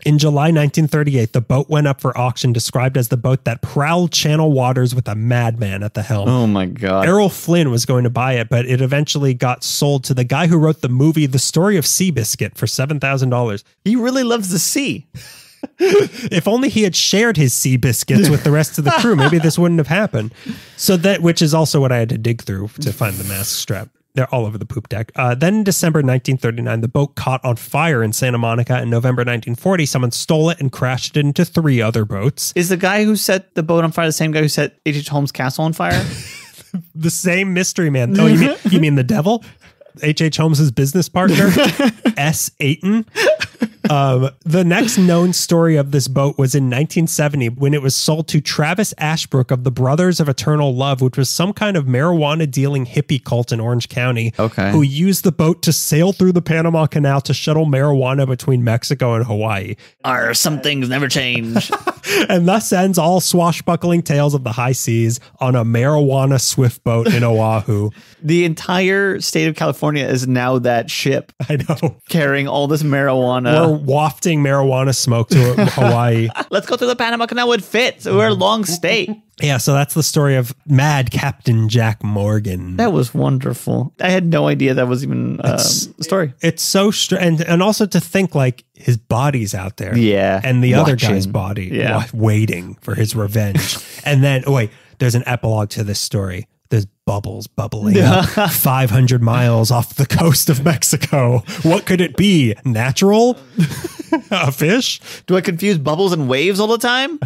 Speaker 6: In July 1938, the boat went up for auction, described as the boat that prowled channel waters with a madman at the helm.
Speaker 7: Oh my God.
Speaker 6: Errol Flynn was going to buy it, but it eventually got sold to the guy who wrote the movie The Story of Seabiscuit for $7,000.
Speaker 7: He really loves the sea.
Speaker 6: If only he had shared his sea biscuits with the rest of the crew, maybe this wouldn't have happened. So which is also what I had to dig through to find the mask strap. They're all over the poop deck. Then in December 1939, the boat caught on fire in Santa Monica. In November 1940, someone stole it and crashed it into 3 other boats.
Speaker 7: Is the guy who set the boat on fire the same guy who set H.H. Holmes' castle on fire?
Speaker 6: The same mystery man. Oh, you mean the devil? H.H. Holmes' business partner, S. Ayton. The next known story of this boat was in 1970 when it was sold to Travis Ashbrook of the Brothers of Eternal Love, which was some kind of marijuana dealing hippie cult in Orange County, who used the boat to sail through the Panama Canal to shuttle marijuana between Mexico and Hawaii.
Speaker 7: Some things never change.
Speaker 6: And thus ends all swashbuckling tales of the high seas on a marijuana swift boat in Oahu.
Speaker 7: The entire state of California is now that ship.
Speaker 6: I know.
Speaker 7: Carrying all this marijuana.
Speaker 6: We're wafting marijuana smoke to Hawaii.
Speaker 7: Let's go through the Panama Canal. It fits. We're a long state.
Speaker 6: Yeah, so that's the story of Mad Captain Jack Morgan.
Speaker 7: That was wonderful. I had no idea that was even a story.
Speaker 6: It's so and also to think like his body's out there.
Speaker 7: Yeah.
Speaker 6: And the other guy's body waiting for his revenge. And then, there's an epilogue to this story. There's bubbles bubbling up 500 miles off the coast of Mexico. What could it be? Natural? A fish?
Speaker 7: Do I confuse bubbles and waves all the time?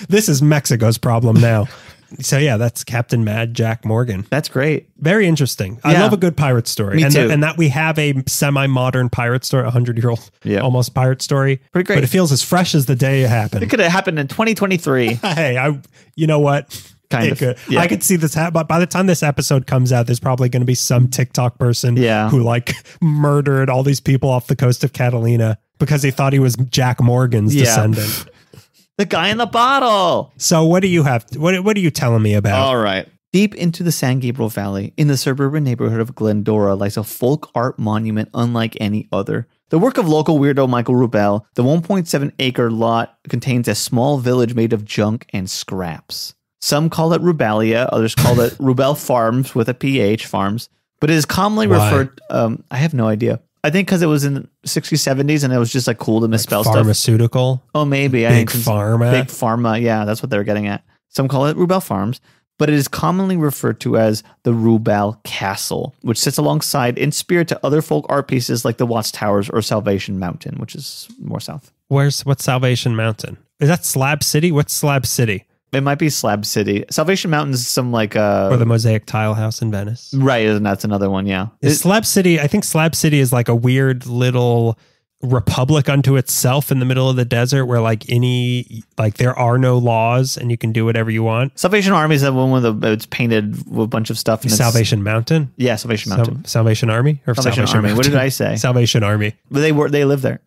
Speaker 6: This is Mexico's problem now. So yeah, that's Captain Mad Jack Morgan.
Speaker 7: That's great.
Speaker 6: Very interesting. I love a good pirate story.
Speaker 7: Me too.
Speaker 6: And that we have a semi-modern pirate story, 100-year-old almost pirate story.
Speaker 7: Pretty great.
Speaker 6: But it feels as fresh as the day it happened.
Speaker 7: It could have happened in 2023.
Speaker 6: Hey, you know what?
Speaker 7: Kind of.
Speaker 6: Could. Yeah. I could see this happen, but by the time this episode comes out, there's probably going to be some TikTok person who like murdered all these people off the coast of Catalina because he thought he was Jack Morgan's descendant.
Speaker 7: The guy in the bottle.
Speaker 6: So what do you have? What are you telling me about?
Speaker 7: All right. Deep into the San Gabriel Valley, in the suburban neighborhood of Glendora, lies a folk art monument unlike any other. The work of local weirdo Michael Rubel, the 1.7-acre lot contains a small village made of junk and scraps. Some call it Rubelia, others call it Rubel Farms with a PH, Farms. But it is commonly referred... I have no idea. I think because it was in the 60s, 70s, and it was just like cool to misspell stuff.
Speaker 6: Pharmaceutical?
Speaker 7: Oh, maybe.
Speaker 6: Big Pharma?
Speaker 7: Big Pharma, yeah, that's what they were getting at. Some call it Rubel Farms, but it is commonly referred to as the Rubel Castle, which sits alongside in spirit to other folk art pieces like the Watts Towers or Salvation Mountain, which is more south.
Speaker 6: What's Salvation Mountain? Is that Slab City? What's Slab City?
Speaker 7: It might be Slab City. Salvation Mountain is some like...
Speaker 6: or the Mosaic Tile House in Venice.
Speaker 7: Right, and that's another one, yeah.
Speaker 6: Slab City, I think Slab City is like a weird little republic unto itself in the middle of the desert where like there are no laws and you can do whatever you want.
Speaker 7: Salvation Army is that one with it's painted with a bunch of stuff. And
Speaker 6: Salvation Mountain?
Speaker 7: Yeah, Salvation Mountain.
Speaker 6: Salvation Army? Or
Speaker 7: Salvation Army.
Speaker 6: Mountain?
Speaker 7: What did I say?
Speaker 6: Salvation Army.
Speaker 7: But they live there.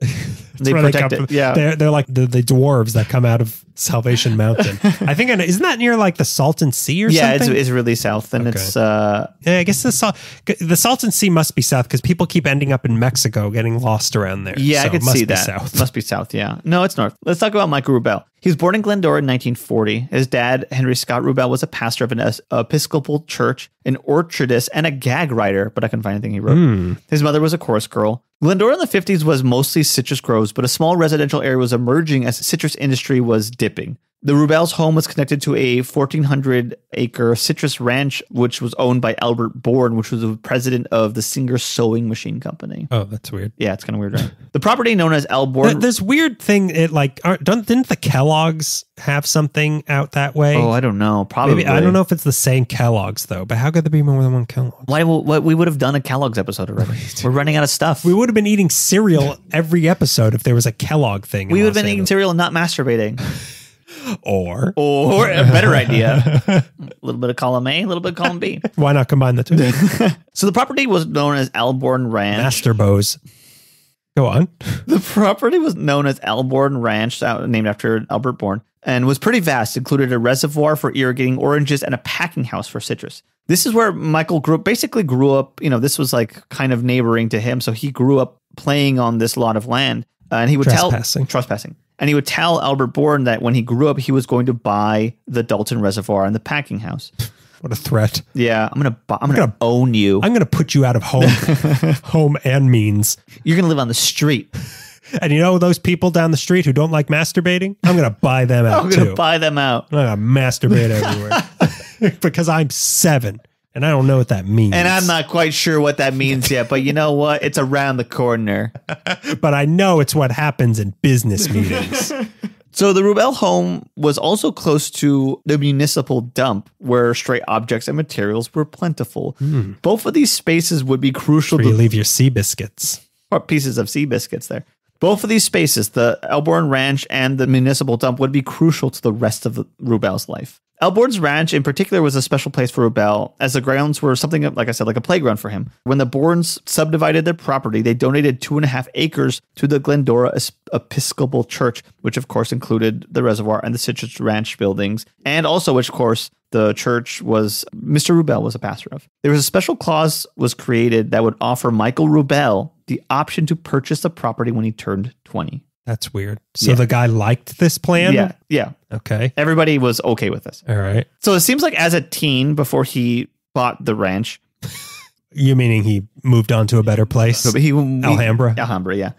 Speaker 7: They protect it. Yeah.
Speaker 6: They're like the dwarves that come out of Salvation Mountain. I think, isn't that near like the Salton Sea or something?
Speaker 7: Yeah, it's really south. And it's...
Speaker 6: yeah, I guess the Salton Sea must be south because people keep ending up in Mexico getting lost around there.
Speaker 7: Yeah,
Speaker 6: so
Speaker 7: I could see that. South. Must be south, yeah. No, it's north. Let's talk about Michael Rubel. He was born in Glendora in 1940. His dad, Henry Scott Rubel, was a pastor of an Episcopal church, an orchardist, and a gag writer, but I couldn't find anything he wrote. His mother was a chorus girl. Glendora in the 50s was mostly citrus groves, but a small residential area was emerging as the citrus industry was dipping. The Rubel's home was connected to a 1,400-acre citrus ranch, which was owned by Albert Bourne, which was the president of the Singer Sewing Machine Company.
Speaker 6: Oh, that's weird.
Speaker 7: Yeah, it's kind of weird, right? The property known as Al Bourne...
Speaker 6: This weird thing, didn't the Kellogg's have something out that way?
Speaker 7: Oh, I don't know. Probably.
Speaker 6: Maybe, I don't know if it's the same Kellogg's, though, but how could there be more than one Kellogg's?
Speaker 7: Why we would have done a Kellogg's episode already. We're running out of stuff.
Speaker 6: We would have been eating cereal every episode if there was a Kellogg thing.
Speaker 7: We would have been eating cereal and not masturbating.
Speaker 6: Or
Speaker 7: a better idea. A little bit of column A, a little bit of column B.
Speaker 6: Why not combine the two?
Speaker 7: So the property was known as Alborn Ranch.
Speaker 6: Master Bows. Go on.
Speaker 7: The property was known as Alborn Ranch, named after Albert Bourne, and was pretty vast. It included a reservoir for irrigating oranges and a packing house for citrus. This is where Michael grew up. This was like kind of neighboring to him. So he grew up playing on this lot of land. And he would trespassing. And he would tell Albert Bourne that when he grew up, he was going to buy the Dalton Reservoir and the packing house.
Speaker 6: What a threat.
Speaker 7: Yeah, I'm gonna own you.
Speaker 6: I'm gonna put you out of home and means.
Speaker 7: You're gonna live on the street.
Speaker 6: And you know those people down the street who don't like masturbating? I'm gonna buy them out.
Speaker 7: I'm gonna buy them out.
Speaker 6: I'm gonna masturbate everywhere because I'm 7 And I don't know what that means.
Speaker 7: And I'm not quite sure what that means yet, but you know what? It's around the corner.
Speaker 6: But I know it's what happens in business meetings.
Speaker 7: So the Rubel home was also close to the municipal dump where stray objects and materials were plentiful. Both of these spaces would be crucial
Speaker 6: Where you leave your sea biscuits.
Speaker 7: or pieces of sea biscuits there. Both of these spaces, the Elborn Ranch and the municipal dump, would be crucial to the rest of Rubel's life. Elborn's ranch in particular was a special place for Rubel, as the grounds were something, like I said, like a playground for him. When the Borns subdivided their property, they donated 2.5 acres to the Glendora Episcopal Church, which of course included the reservoir and the Citrus Ranch buildings, and also which, of course, the church was Mr. Rubel was a pastor of. There was a special clause was created that would offer Michael Rubel the option to purchase the property when he turned 20.
Speaker 6: That's weird. So the guy liked this plan?
Speaker 7: Yeah.
Speaker 6: Okay.
Speaker 7: Everybody was okay with this.
Speaker 6: All right.
Speaker 7: So it seems like as a teen, before he bought the ranch.
Speaker 6: You meaning he moved on to a better place? Alhambra?
Speaker 7: Alhambra, yeah.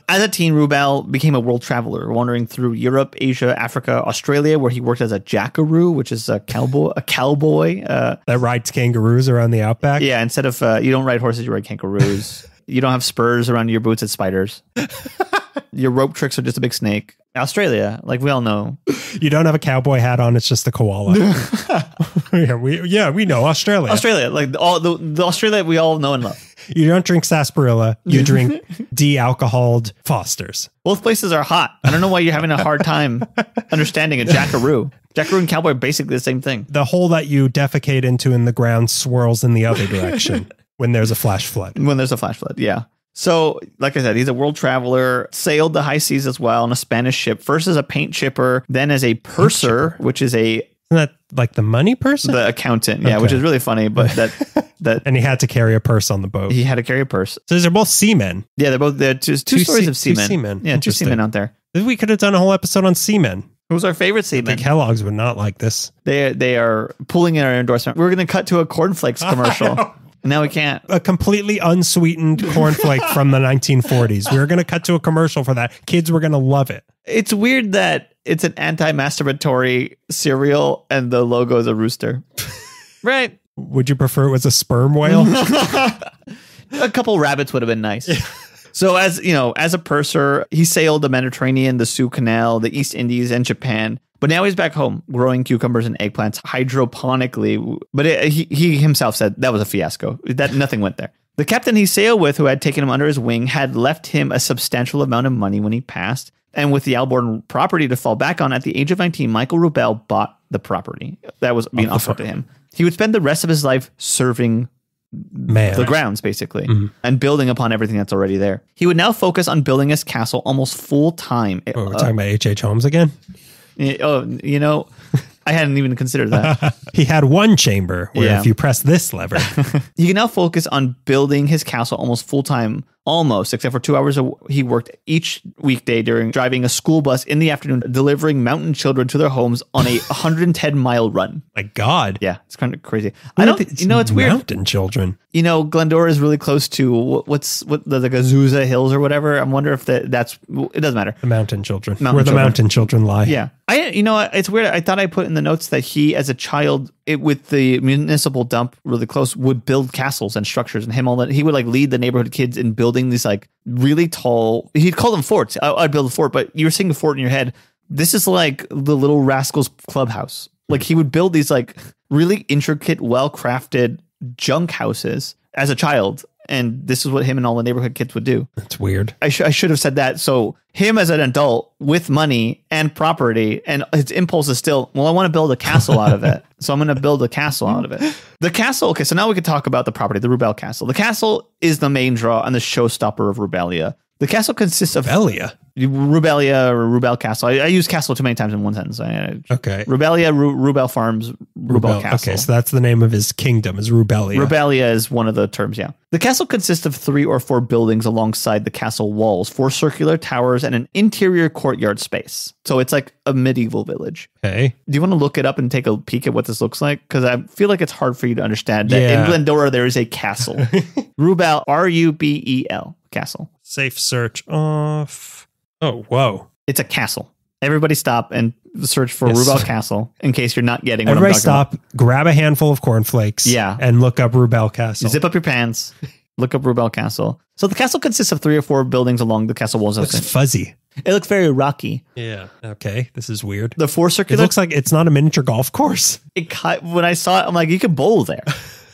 Speaker 7: As a teen, Rubel became a world traveler, wandering through Europe, Asia, Africa, Australia, where he worked as a jackaroo, which is a cowboy.
Speaker 6: That rides kangaroos around the outback?
Speaker 7: Yeah, instead of, you don't ride horses, you ride kangaroos. You don't have spurs around your boots, it's spiders. Your rope tricks are just a big snake. Australia, like we all know.
Speaker 6: You don't have a cowboy hat on, it's just a koala. we know Australia.
Speaker 7: Australia, like all the Australia we all know and love.
Speaker 6: You don't drink sarsaparilla, you drink de-alcoholed Fosters.
Speaker 7: Both places are hot. I don't know why you're having a hard time understanding a jackaroo. Jackaroo and cowboy are basically the same thing.
Speaker 6: The hole that you defecate into in the ground swirls in the other direction when there's a flash flood.
Speaker 7: When there's a flash flood, yeah. So, like I said, he's a world traveler, sailed the high seas as well on a Spanish ship, first as a paint shipper, then as a purser, which is
Speaker 6: Isn't that like the money person?
Speaker 7: The accountant, yeah, which is really funny, but that
Speaker 6: and he had to carry a purse on the boat.
Speaker 7: He had to carry a purse.
Speaker 6: So they're both seamen.
Speaker 7: Yeah, they're two stories of seamen.
Speaker 6: Two seamen.
Speaker 7: Yeah, two seamen out there.
Speaker 6: We could have done a whole episode on seamen.
Speaker 7: Who's our favorite seaman?
Speaker 6: The Kellogg's would not like this.
Speaker 7: They are pulling in our endorsement. We're going to cut to a cornflakes commercial. Now we can't.
Speaker 6: A completely unsweetened cornflake from the 1940s. We were going to cut to a commercial for that. Kids were going to love it.
Speaker 7: It's weird that it's an anti-masturbatory cereal and the logo is a rooster. Right.
Speaker 6: Would you prefer it was a sperm whale?
Speaker 7: A couple rabbits would have been nice. So as a purser, he sailed the Mediterranean, the Suez Canal, the East Indies, and Japan. But now he's back home growing cucumbers and eggplants hydroponically. But he himself said that was a fiasco. That nothing went there. The captain he sailed with, who had taken him under his wing, had left him a substantial amount of money when he passed. And with the Elborn property to fall back on, at the age of 19, Michael Rubel bought the property that was being offered to him. He would spend the rest of his life serving the grounds, basically, and building upon everything that's already there. He would now focus on building his castle almost full time.
Speaker 6: Oh, we're talking about H.H. Holmes again?
Speaker 7: Oh, I hadn't even considered that.
Speaker 6: He had one chamber where if you press this lever.
Speaker 7: He can now focus on building his castle almost full time, except for 2 hours he worked each weekday during driving a school bus in the afternoon, delivering mountain children to their homes on a 110-mile run.
Speaker 6: My God.
Speaker 7: Yeah, it's kind of crazy. It's weird.
Speaker 6: Mountain children.
Speaker 7: Glendora is really close to the Azusa Hills or whatever. I wonder if that's, it doesn't matter.
Speaker 6: The mountain children. Where the mountain children lie.
Speaker 7: Yeah. It's weird. I thought I put in the notes that he, as a child, with the municipal dump really close, would build castles and structures, and he would lead the neighborhood kids in building these really tall, he'd call them forts. I'd build a fort, but you were seeing a fort in your head. This is like the Little Rascals clubhouse. He would build these really intricate, well-crafted junk houses as a child. And this is what him and all the neighborhood kids would do.
Speaker 6: That's weird.
Speaker 7: I should have said that. So him as an adult with money and property, and his impulse is still, I want to build a castle out of it. So I'm going to build a castle out of it. The castle. Okay, so now we can talk about the property, the Rubel Castle. The castle is the main draw and the showstopper of Rubelia. The castle consists of Rubelia or Rubel Castle. I use castle too many times in one sentence.
Speaker 6: Okay.
Speaker 7: Rubelia, Rubel Farms, Rubel Castle.
Speaker 6: Okay, so that's the name of his kingdom, is Rubelia.
Speaker 7: Rubelia is one of the terms, yeah. The castle consists of 3 or 4 buildings alongside the castle walls, 4 circular towers, and an interior courtyard space. So it's like a medieval village.
Speaker 6: Okay.
Speaker 7: Do you want to look it up and take a peek at what this looks like? Because I feel like it's hard for you to understand that in Glendora there is a castle. Rubel, Rubel, castle.
Speaker 6: Safe search off. Oh, whoa.
Speaker 7: It's a castle. Everybody stop and search for
Speaker 6: Yes.
Speaker 7: Rubel Castle in case you're not getting what
Speaker 6: Everybody
Speaker 7: I'm talking
Speaker 6: stop, grab a handful of cornflakes,
Speaker 7: Yeah.
Speaker 6: and look up Rubel Castle.
Speaker 7: about. Zip up your pants. Look up Rubel Castle. So the castle consists of 3 or 4 buildings along the castle walls.
Speaker 6: Looks fuzzy.
Speaker 7: It looks very rocky.
Speaker 6: Yeah. Okay. This is weird.
Speaker 7: The 4
Speaker 6: It
Speaker 7: circular.
Speaker 6: looks like it's not a miniature golf course.
Speaker 7: When I saw it, I'm like, you could bowl there.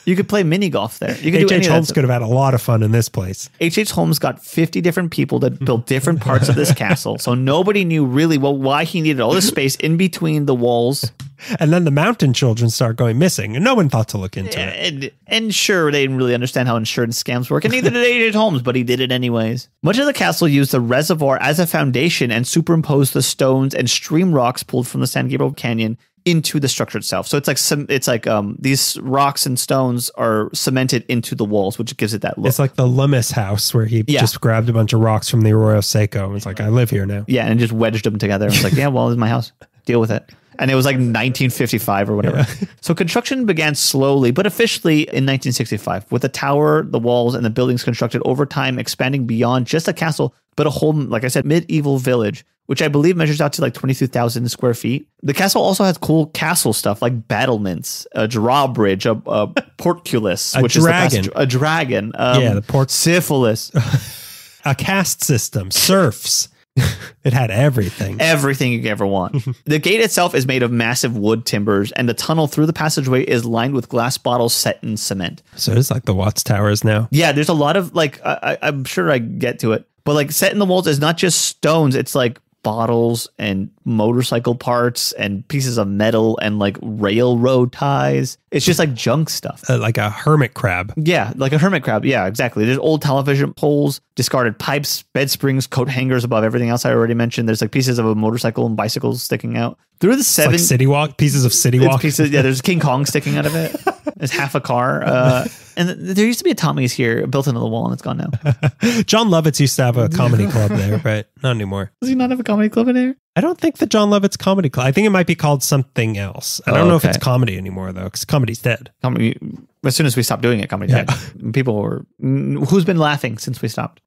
Speaker 7: You could play mini golf there. You could do any
Speaker 6: H.H.
Speaker 7: of
Speaker 6: Holmes
Speaker 7: that.
Speaker 6: could have had a lot of fun in this place.
Speaker 7: H.H. Holmes got 50 different people that built different parts of this castle. So nobody knew really why he needed all this space in between the walls.
Speaker 6: And then the mountain children start going missing, and no one thought to look into it.
Speaker 7: And sure, they didn't really understand how insurance scams work, and neither did H.H. Holmes, but he did it anyways. Much of the castle used the reservoir as a foundation and superimposed the stones and stream rocks pulled from the San Gabriel Canyon into the structure itself. So it's like these rocks and stones are cemented into the walls, which gives it that look.
Speaker 6: It's like the Lummis house where he just grabbed a bunch of rocks from the Arroyo Seco and was like, I live here now.
Speaker 7: Yeah, and just wedged them together. It's like, yeah, well, this is my house. Deal with it. And it was like 1955 or whatever. Yeah. So construction began slowly, but officially in 1965, with the tower, the walls, and the buildings constructed over time, expanding beyond just a castle, but a whole, like I said, medieval village, which I believe measures out to like 22,000 square feet. The castle also has cool castle stuff like battlements, a drawbridge, a portcullis,
Speaker 6: a
Speaker 7: which
Speaker 6: dragon.
Speaker 7: is the dragon.
Speaker 6: The
Speaker 7: syphilis.
Speaker 6: A caste system, serfs. It had everything.
Speaker 7: Everything you could ever want. The gate itself is made of massive wood timbers, and the tunnel through the passageway is lined with glass bottles set in cement.
Speaker 6: So it's like the Watts Towers now.
Speaker 7: Yeah, there's a lot of like, I'm sure I get to it, but like set in the walls is not just stones. It's like bottles and motorcycle parts and pieces of metal and like railroad ties. It's just like junk stuff.
Speaker 6: Like a hermit crab.
Speaker 7: Yeah, like a hermit crab. Yeah, exactly. There's old television poles, discarded pipes, bed springs, coat hangers above everything else I already mentioned. There's like pieces of a motorcycle and bicycles sticking out. Through the
Speaker 6: It's like City Walk, pieces of City Walk.
Speaker 7: Yeah, there's King Kong sticking out of it. There's half a car. And there used to be a Tommy's here built into the wall, and it's gone now.
Speaker 6: John Lovitz used to have a comedy club there, but not anymore.
Speaker 7: Does he not have a comedy club in there?
Speaker 6: I don't think the John Lovitz comedy club. I think it might be called something else. I don't know if it's comedy anymore, though, because comedy's dead.
Speaker 7: Comedy. As soon as we stopped doing it, comedy died. People were, who's been laughing since we stopped?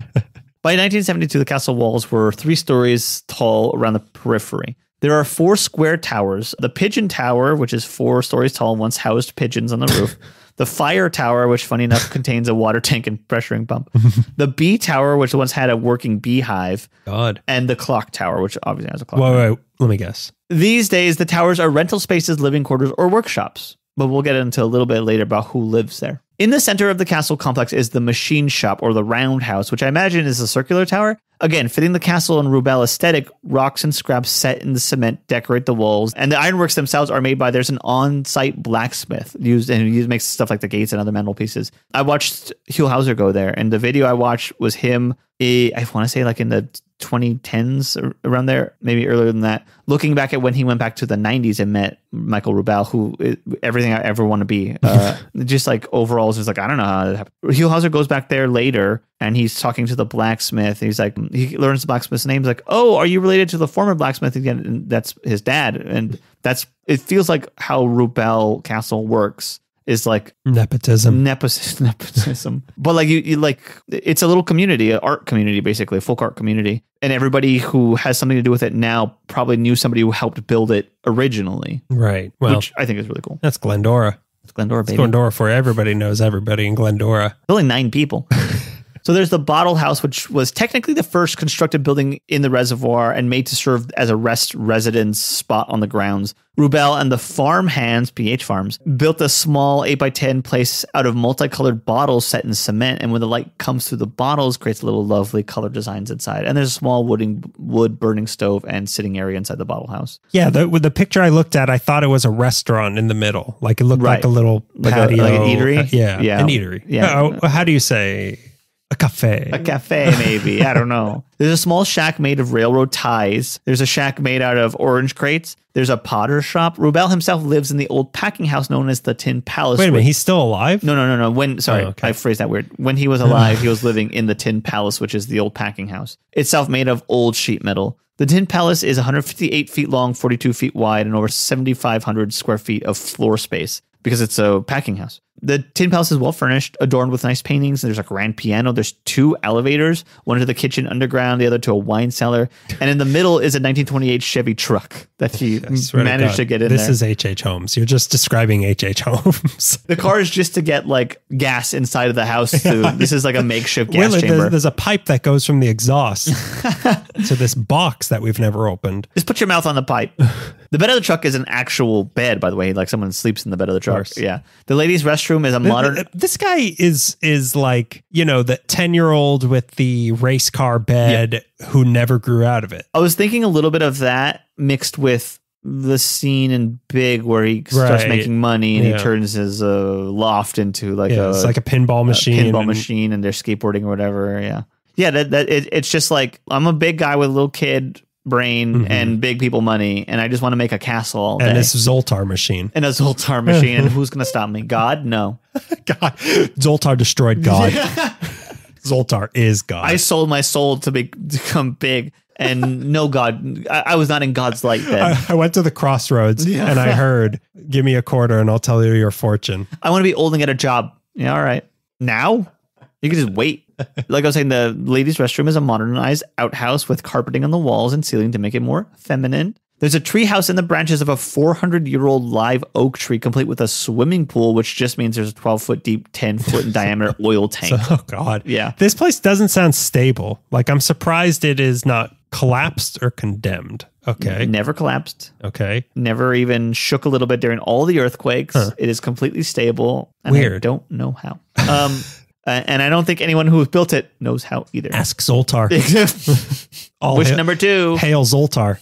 Speaker 7: By 1972, the castle walls were 3 stories tall around the periphery. There are 4 square towers. The Pigeon Tower, which is 4 stories tall, once housed pigeons on the roof. The Fire Tower, which funny enough contains a water tank and pressuring pump. The Bee Tower, which once had a working beehive.
Speaker 6: God.
Speaker 7: And the Clock Tower, which obviously has a clock.
Speaker 6: Wait, let me guess.
Speaker 7: These days, the towers are rental spaces, living quarters, or workshops. But we'll get into a little bit later about who lives there. In the center of the castle complex is the machine shop, or the roundhouse, which I imagine is a circular tower. Again, fitting the castle and Rubel aesthetic, rocks and scraps set in the cement decorate the walls, and the ironworks themselves are made by, there's an on-site blacksmith he makes stuff like the gates and other metal pieces. I watched Hugh Hauser go there, and the video I watched was him, I want to say like in the 2010s or around there, maybe earlier than that, looking back at when he went back to the 90s and met Michael Rubel, who everything I ever want to be. Just like overall, was like, I don't know how that happened. Hugh Hauser goes back there later and he's talking to the blacksmith. He's like, he learns the blacksmith's name. He's like, oh, are you related to the former blacksmith again? And that's his dad. And it feels like how Rubel Castle works. Is like
Speaker 6: nepotism.
Speaker 7: But like you like, it's a little community, an art community, basically a folk art community. And everybody who has something to do with it now probably knew somebody who helped build it originally.
Speaker 6: Right. Well,
Speaker 7: which I think is really cool.
Speaker 6: That's Glendora.
Speaker 7: It's Glendora, baby.
Speaker 6: It's Glendora, for everybody knows everybody in Glendora.
Speaker 7: Only 9 people. So there's the Bottle House, which was technically the first constructed building in the reservoir and made to serve as a rest residence spot on the grounds. Rubel and the farm hands, PH Farms, built a small 8x10 place out of multicolored bottles set in cement. And when the light comes through the bottles, creates little lovely color designs inside. And there's a small wood burning stove and sitting area inside the Bottle House.
Speaker 6: Yeah, with the picture I looked at, I thought it was a restaurant in the middle. Like it looked like a little patio.
Speaker 7: Like an eatery?
Speaker 6: Yeah, an eatery.
Speaker 7: Yeah.
Speaker 6: How do you say... A cafe.
Speaker 7: A cafe, maybe. I don't know. There's a small shack made of railroad ties. There's a shack made out of orange crates. There's a potter shop. Rubel himself lives in the old packing house known as the Tin Palace.
Speaker 6: Wait a minute, he's still alive?
Speaker 7: No. I phrased that weird. When he was alive, he was living in the Tin Palace, which is the old packing house. Itself made of old sheet metal. The Tin Palace is 158 feet long, 42 feet wide, and over 7,500 square feet of floor space. because it's a packing house. The Tin Palace is well furnished, adorned with nice paintings. There's a grand piano. There's 2 elevators, one to the kitchen underground, the other to a wine cellar. And in the middle is a 1928 Chevy truck that he managed to get in
Speaker 6: this
Speaker 7: there.
Speaker 6: This is H.H. Holmes. You're just describing H.H. Holmes.
Speaker 7: The car is just to get like gas inside of the house. This is like a makeshift gas chamber.
Speaker 6: There's a pipe that goes from the exhaust to this box that we've never opened.
Speaker 7: Just put your mouth on the pipe. The bed of the truck is an actual bed, by the way. Like someone sleeps in the bed of the truck. Yeah. The ladies' restroom is a modern.
Speaker 6: This guy is like, the 10-year-old with the race car bed who never grew out of it.
Speaker 7: I was thinking a little bit of that mixed with the scene in Big where he starts making money and he turns his loft into like
Speaker 6: it's like a pinball machine.
Speaker 7: And they're skateboarding or whatever. Yeah. Yeah. It's just like, I'm a big guy with a little kid brain and big people money, and I just want to make a castle all day.
Speaker 6: And this Zoltar machine.
Speaker 7: And who's going to stop me? God? No.
Speaker 6: God. Zoltar destroyed God. Zoltar is God.
Speaker 7: I sold my soul to become big, and no God. I was not in God's light then.
Speaker 6: I went to the crossroads and I heard, give me a quarter and I'll tell you your fortune.
Speaker 7: I want to be old and get a job. Yeah, all right. Now? You can just wait. Like I was saying, the ladies' restroom is a modernized outhouse with carpeting on the walls and ceiling to make it more feminine. There's a tree house in the branches of a 400-year-old live oak tree, complete with a swimming pool, which just means there's a 12-foot deep, 10-foot in diameter oil tank.
Speaker 6: Oh, God.
Speaker 7: Yeah.
Speaker 6: This place doesn't sound stable. Like, I'm surprised it is not collapsed or condemned. Okay.
Speaker 7: Never collapsed.
Speaker 6: Okay.
Speaker 7: Never even shook a little bit during all the earthquakes. Huh. It is completely stable. And
Speaker 6: weird.
Speaker 7: I don't know how. And I don't think anyone who has built it knows how either.
Speaker 6: Ask Zoltar.
Speaker 7: Wish number 2.
Speaker 6: Hail Zoltar.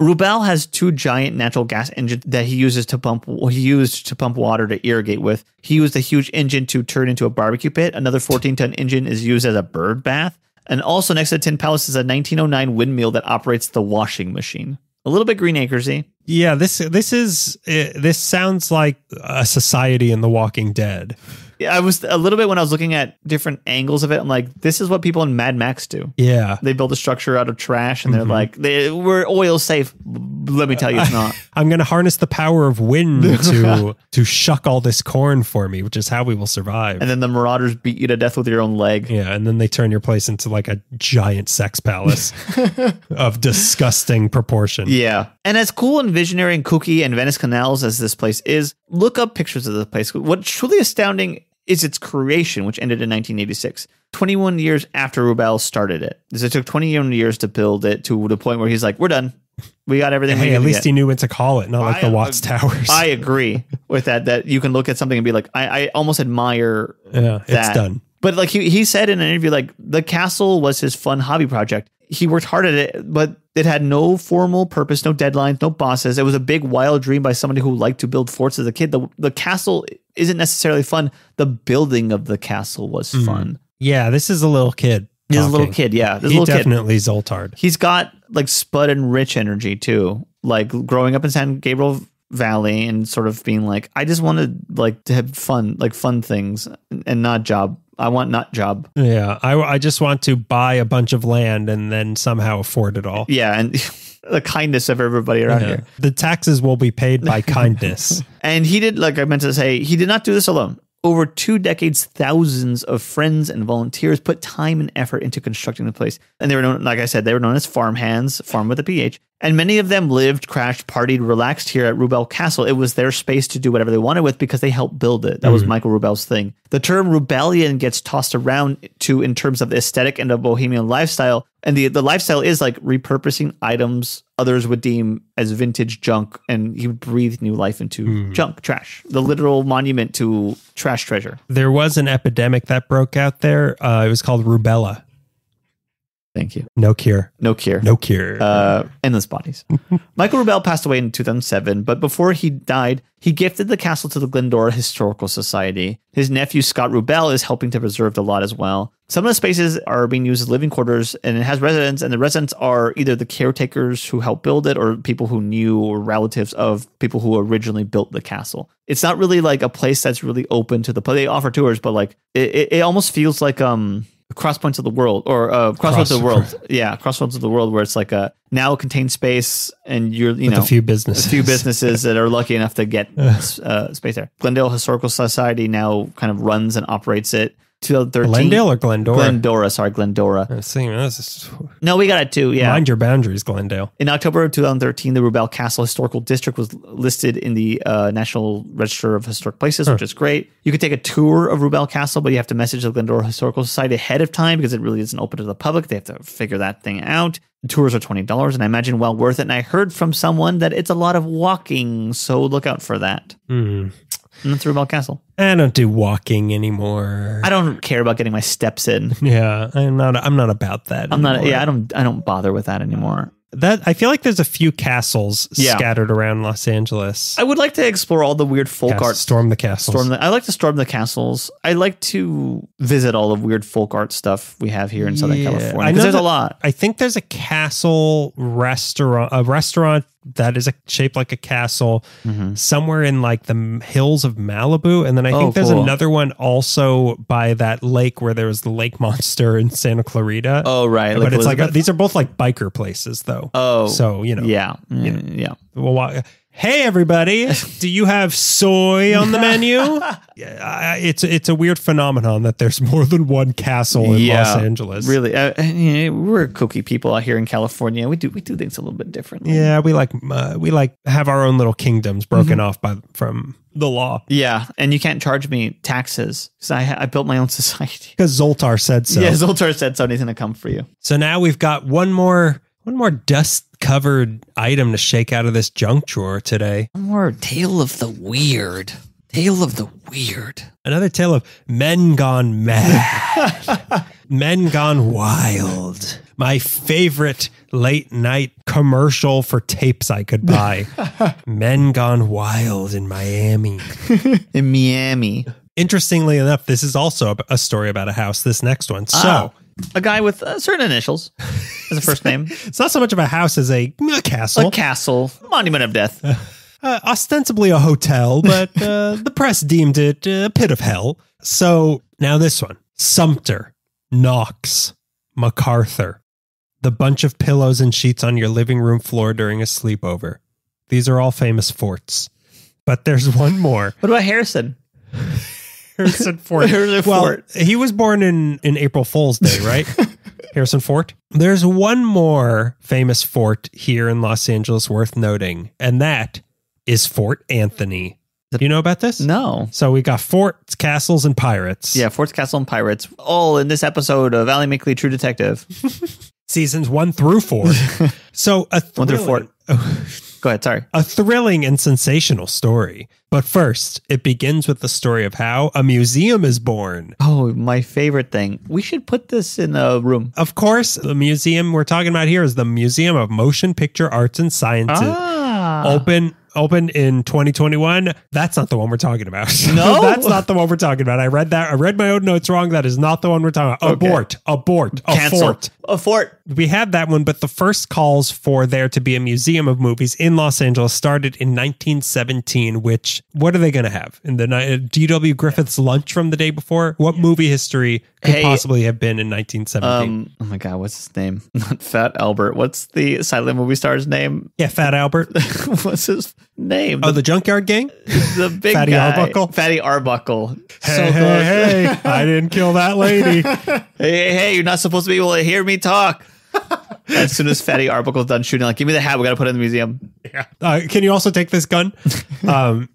Speaker 7: Rubel has 2 giant natural gas engines that he used to pump water to irrigate with. He used a huge engine to turn into a barbecue pit. Another 14-ton engine is used as a bird bath. And also next to the Tin Palace is a 1909 windmill that operates the washing machine. A little bit Green Acres-y.
Speaker 6: Yeah, this sounds like a society in The Walking Dead.
Speaker 7: Yeah, I was a little bit when I was looking at different angles of it. I'm like, this is what people in Mad Max do.
Speaker 6: Yeah.
Speaker 7: They build a structure out of trash and they're like, we're oil safe. Let me tell you, it's not.
Speaker 6: I'm going to harness the power of wind to shuck all this corn for me, which is how we will survive.
Speaker 7: And then the marauders beat you to death with your own leg.
Speaker 6: Yeah. And then they turn your place into like a giant sex palace of disgusting proportion.
Speaker 7: Yeah. And as cool and visionary and kooky and Venice Canals as this place is, look up pictures of the place. What's truly astounding is its creation, which ended in 1986, 21 years after Rubel started it. It took 21 years to build it to the point where he's like, we're done. We got everything.
Speaker 6: Hey, at least he knew what to call it, not like the Watts Towers.
Speaker 7: I agree with that you can look at something and be like, I almost admire that.
Speaker 6: It's done.
Speaker 7: But like he said in an interview, like the castle was his fun hobby project. He worked hard at it, but it had no formal purpose, no deadlines, no bosses. It was a big wild dream by somebody who liked to build forts as a kid. The castle isn't necessarily fun. The building of the castle was fun.
Speaker 6: Yeah, this is a little kid.
Speaker 7: He's a little kid, yeah.
Speaker 6: He definitely Zoltard.
Speaker 7: He's got like Spud and Rich energy too. Like growing up in San Gabriel Valley and sort of being like, I just want to have fun, like fun things and not job. I want not job.
Speaker 6: Yeah, I just want to buy a bunch of land and then somehow afford it all.
Speaker 7: Yeah, and the kindness of everybody around here.
Speaker 6: The taxes will be paid by kindness.
Speaker 7: And he did, like I meant to say, he did not do this alone. Over 2 decades, thousands of friends and volunteers put time and effort into constructing the place. And they were known, like I said, they were known as farm hands, farm with a PH. And many of them lived, crashed, partied, relaxed here at Rubel Castle. It was their space to do whatever they wanted with because they helped build it. That was Michael Rubel's thing. The term rebellion gets tossed around in terms of the aesthetic and the bohemian lifestyle. And the lifestyle is like repurposing items others would deem as vintage junk, and he would breathe new life into junk, trash. The literal monument to trash treasure.
Speaker 6: There was an epidemic that broke out there. It was called rubella.
Speaker 7: Thank you.
Speaker 6: No cure.
Speaker 7: No cure.
Speaker 6: No cure.
Speaker 7: Endless bodies. Michael Rubel passed away in 2007, but before he died, he gifted the castle to the Glendora Historical Society. His nephew, Scott Rubel, is helping to preserve the lot as well. Some of the spaces are being used as living quarters, and it has residents, and the residents are either the caretakers who helped build it or people who knew or relatives of people who originally built the castle. It's not really like a place that's really open to the public. They offer tours, but like it almost feels like Crosspoints of the World or Crossroads of the World. Yeah, Crossroads of the World, where it's like a now contained space, and you're
Speaker 6: a few businesses
Speaker 7: that are lucky enough to get space there. Glendale Historical Society now kind of runs and operates it. 2013.
Speaker 6: Glendale or Glendora?
Speaker 7: Glendora.
Speaker 6: This
Speaker 7: No, we got it too. Yeah.
Speaker 6: Mind your boundaries, Glendale.
Speaker 7: In October of 2013, the Rubel Castle Historical District was listed in the National Register of Historic Places, which is great. You could take a tour of Rubel Castle, but you have to message the Glendora Historical Society ahead of time because it really isn't open to the public. They have to figure that thing out. The tours are $20, and I imagine well worth it. And I heard from someone that it's a lot of walking, so look out for that. And that's Rubel Castle.
Speaker 6: I don't do walking anymore.
Speaker 7: I don't care about getting my steps in.
Speaker 6: Yeah, I'm not about that.
Speaker 7: I'm not. Yeah, I don't bother with that anymore.
Speaker 6: I feel like there's a few castles scattered around Los Angeles.
Speaker 7: I would like to explore all the weird folk art.
Speaker 6: Storm the castles.
Speaker 7: I like to storm the castles. I like to visit all the weird folk art stuff we have here in Southern California. Because there's a lot.
Speaker 6: I think there's a castle restaurant that is shaped like a castle somewhere in like the hills of Malibu. And then I think there's another one also by that lake where there was the lake monster in Santa Clarita.
Speaker 7: Oh, right.
Speaker 6: But it's like these are both like biker places though.
Speaker 7: Oh,
Speaker 6: so,
Speaker 7: Yeah.
Speaker 6: Well, hey, everybody, do you have soy on the menu? It's a weird phenomenon that there's more than one castle in Los Angeles.
Speaker 7: Really, we're kooky people out here in California. We do things a little bit differently.
Speaker 6: Yeah, we like have our own little kingdoms broken off from the law.
Speaker 7: Yeah, and you can't charge me taxes because I built my own society.
Speaker 6: Because Zoltar said so.
Speaker 7: Yeah, Zoltar said so, and he's going to come for you.
Speaker 6: So now we've got one more dust-covered item to shake out of this junk drawer today.
Speaker 7: One more tale of the weird.
Speaker 6: Another tale of men gone mad. Men gone wild. My favorite late-night commercial for tapes I could buy. Men gone wild in Miami.
Speaker 7: In Miami.
Speaker 6: Interestingly enough, this is also a story about a house, this next one. So...
Speaker 7: a guy with certain initials as a first name.
Speaker 6: It's not so much of a house as a castle.
Speaker 7: A castle. Monument of death.
Speaker 6: Ostensibly a hotel, but the press deemed it a pit of hell. So now this one. Sumter, Knox, MacArthur. The bunch of pillows and sheets on your living room floor during a sleepover. These are all famous forts. But there's one more.
Speaker 7: What about Harrison?
Speaker 6: Harrison Fort. He was born in April Fool's Day, right? Harrison Fort. There's one more famous fort here in Los Angeles worth noting, and that is Fort Anthony. Do you know about this?
Speaker 7: No.
Speaker 6: So we got forts, castles, and pirates.
Speaker 7: Yeah, forts, castle, and pirates. All in this episode of Ally Meekly, True Detective.
Speaker 6: Seasons 1 through 4. So
Speaker 7: 1 through 4. Go ahead, sorry.
Speaker 6: A thrilling and sensational story. But first, it begins with the story of how a museum is born.
Speaker 7: Oh, my favorite thing. We should put this in a room.
Speaker 6: Of course, the museum we're talking about here is the Museum of Motion Picture Arts and Sciences. Open in 2021. That's not the one we're talking about.
Speaker 7: No,
Speaker 6: that's not the one we're talking about. I read my own notes wrong. That is not the one we're talking about. Abort. A fort. We had that one, but the first calls for there to be a museum of movies in Los Angeles started in 1917, which, what are they going to have? In the D.W. Griffith's lunch from the day before? What movie history could possibly have been in 1917?
Speaker 7: Oh my God, what's his name? Not Fat Albert. What's the silent movie star's name?
Speaker 6: Yeah, Fat Albert.
Speaker 7: What's his name?
Speaker 6: The Junkyard Gang?
Speaker 7: The big
Speaker 6: Fatty
Speaker 7: guy.
Speaker 6: Arbuckle?
Speaker 7: Fatty Arbuckle.
Speaker 6: Hey, I didn't kill that lady.
Speaker 7: Hey, you're not supposed to be able to hear me talk. As soon as Fatty Arbuckle's done shooting, like, give me the hat. We got to put it in the museum.
Speaker 6: Yeah. Can you also take this gun?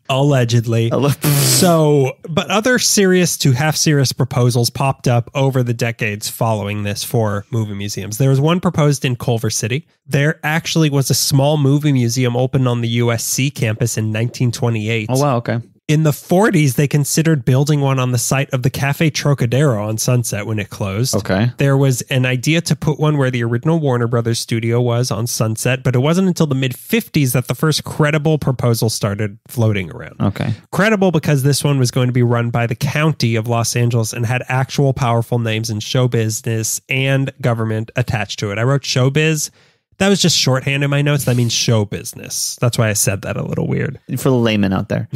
Speaker 6: Allegedly. But other serious to half serious proposals popped up over the decades following this for movie museums. There was one proposed in Culver City. There actually was a small movie museum opened on the USC campus in 1928.
Speaker 7: Oh, wow. Okay.
Speaker 6: In the 40s, they considered building one on the site of the Cafe Trocadero on Sunset when it closed.
Speaker 7: Okay.
Speaker 6: There was an idea to put one where the original Warner Brothers studio was on Sunset, but it wasn't until the mid-50s that the first credible proposal started floating around.
Speaker 7: Okay.
Speaker 6: Credible because this one was going to be run by the county of Los Angeles and had actual powerful names in show business and government attached to it. I wrote showbiz. That was just shorthand in my notes. That means show business. That's why I said that a little weird.
Speaker 7: For the layman out there.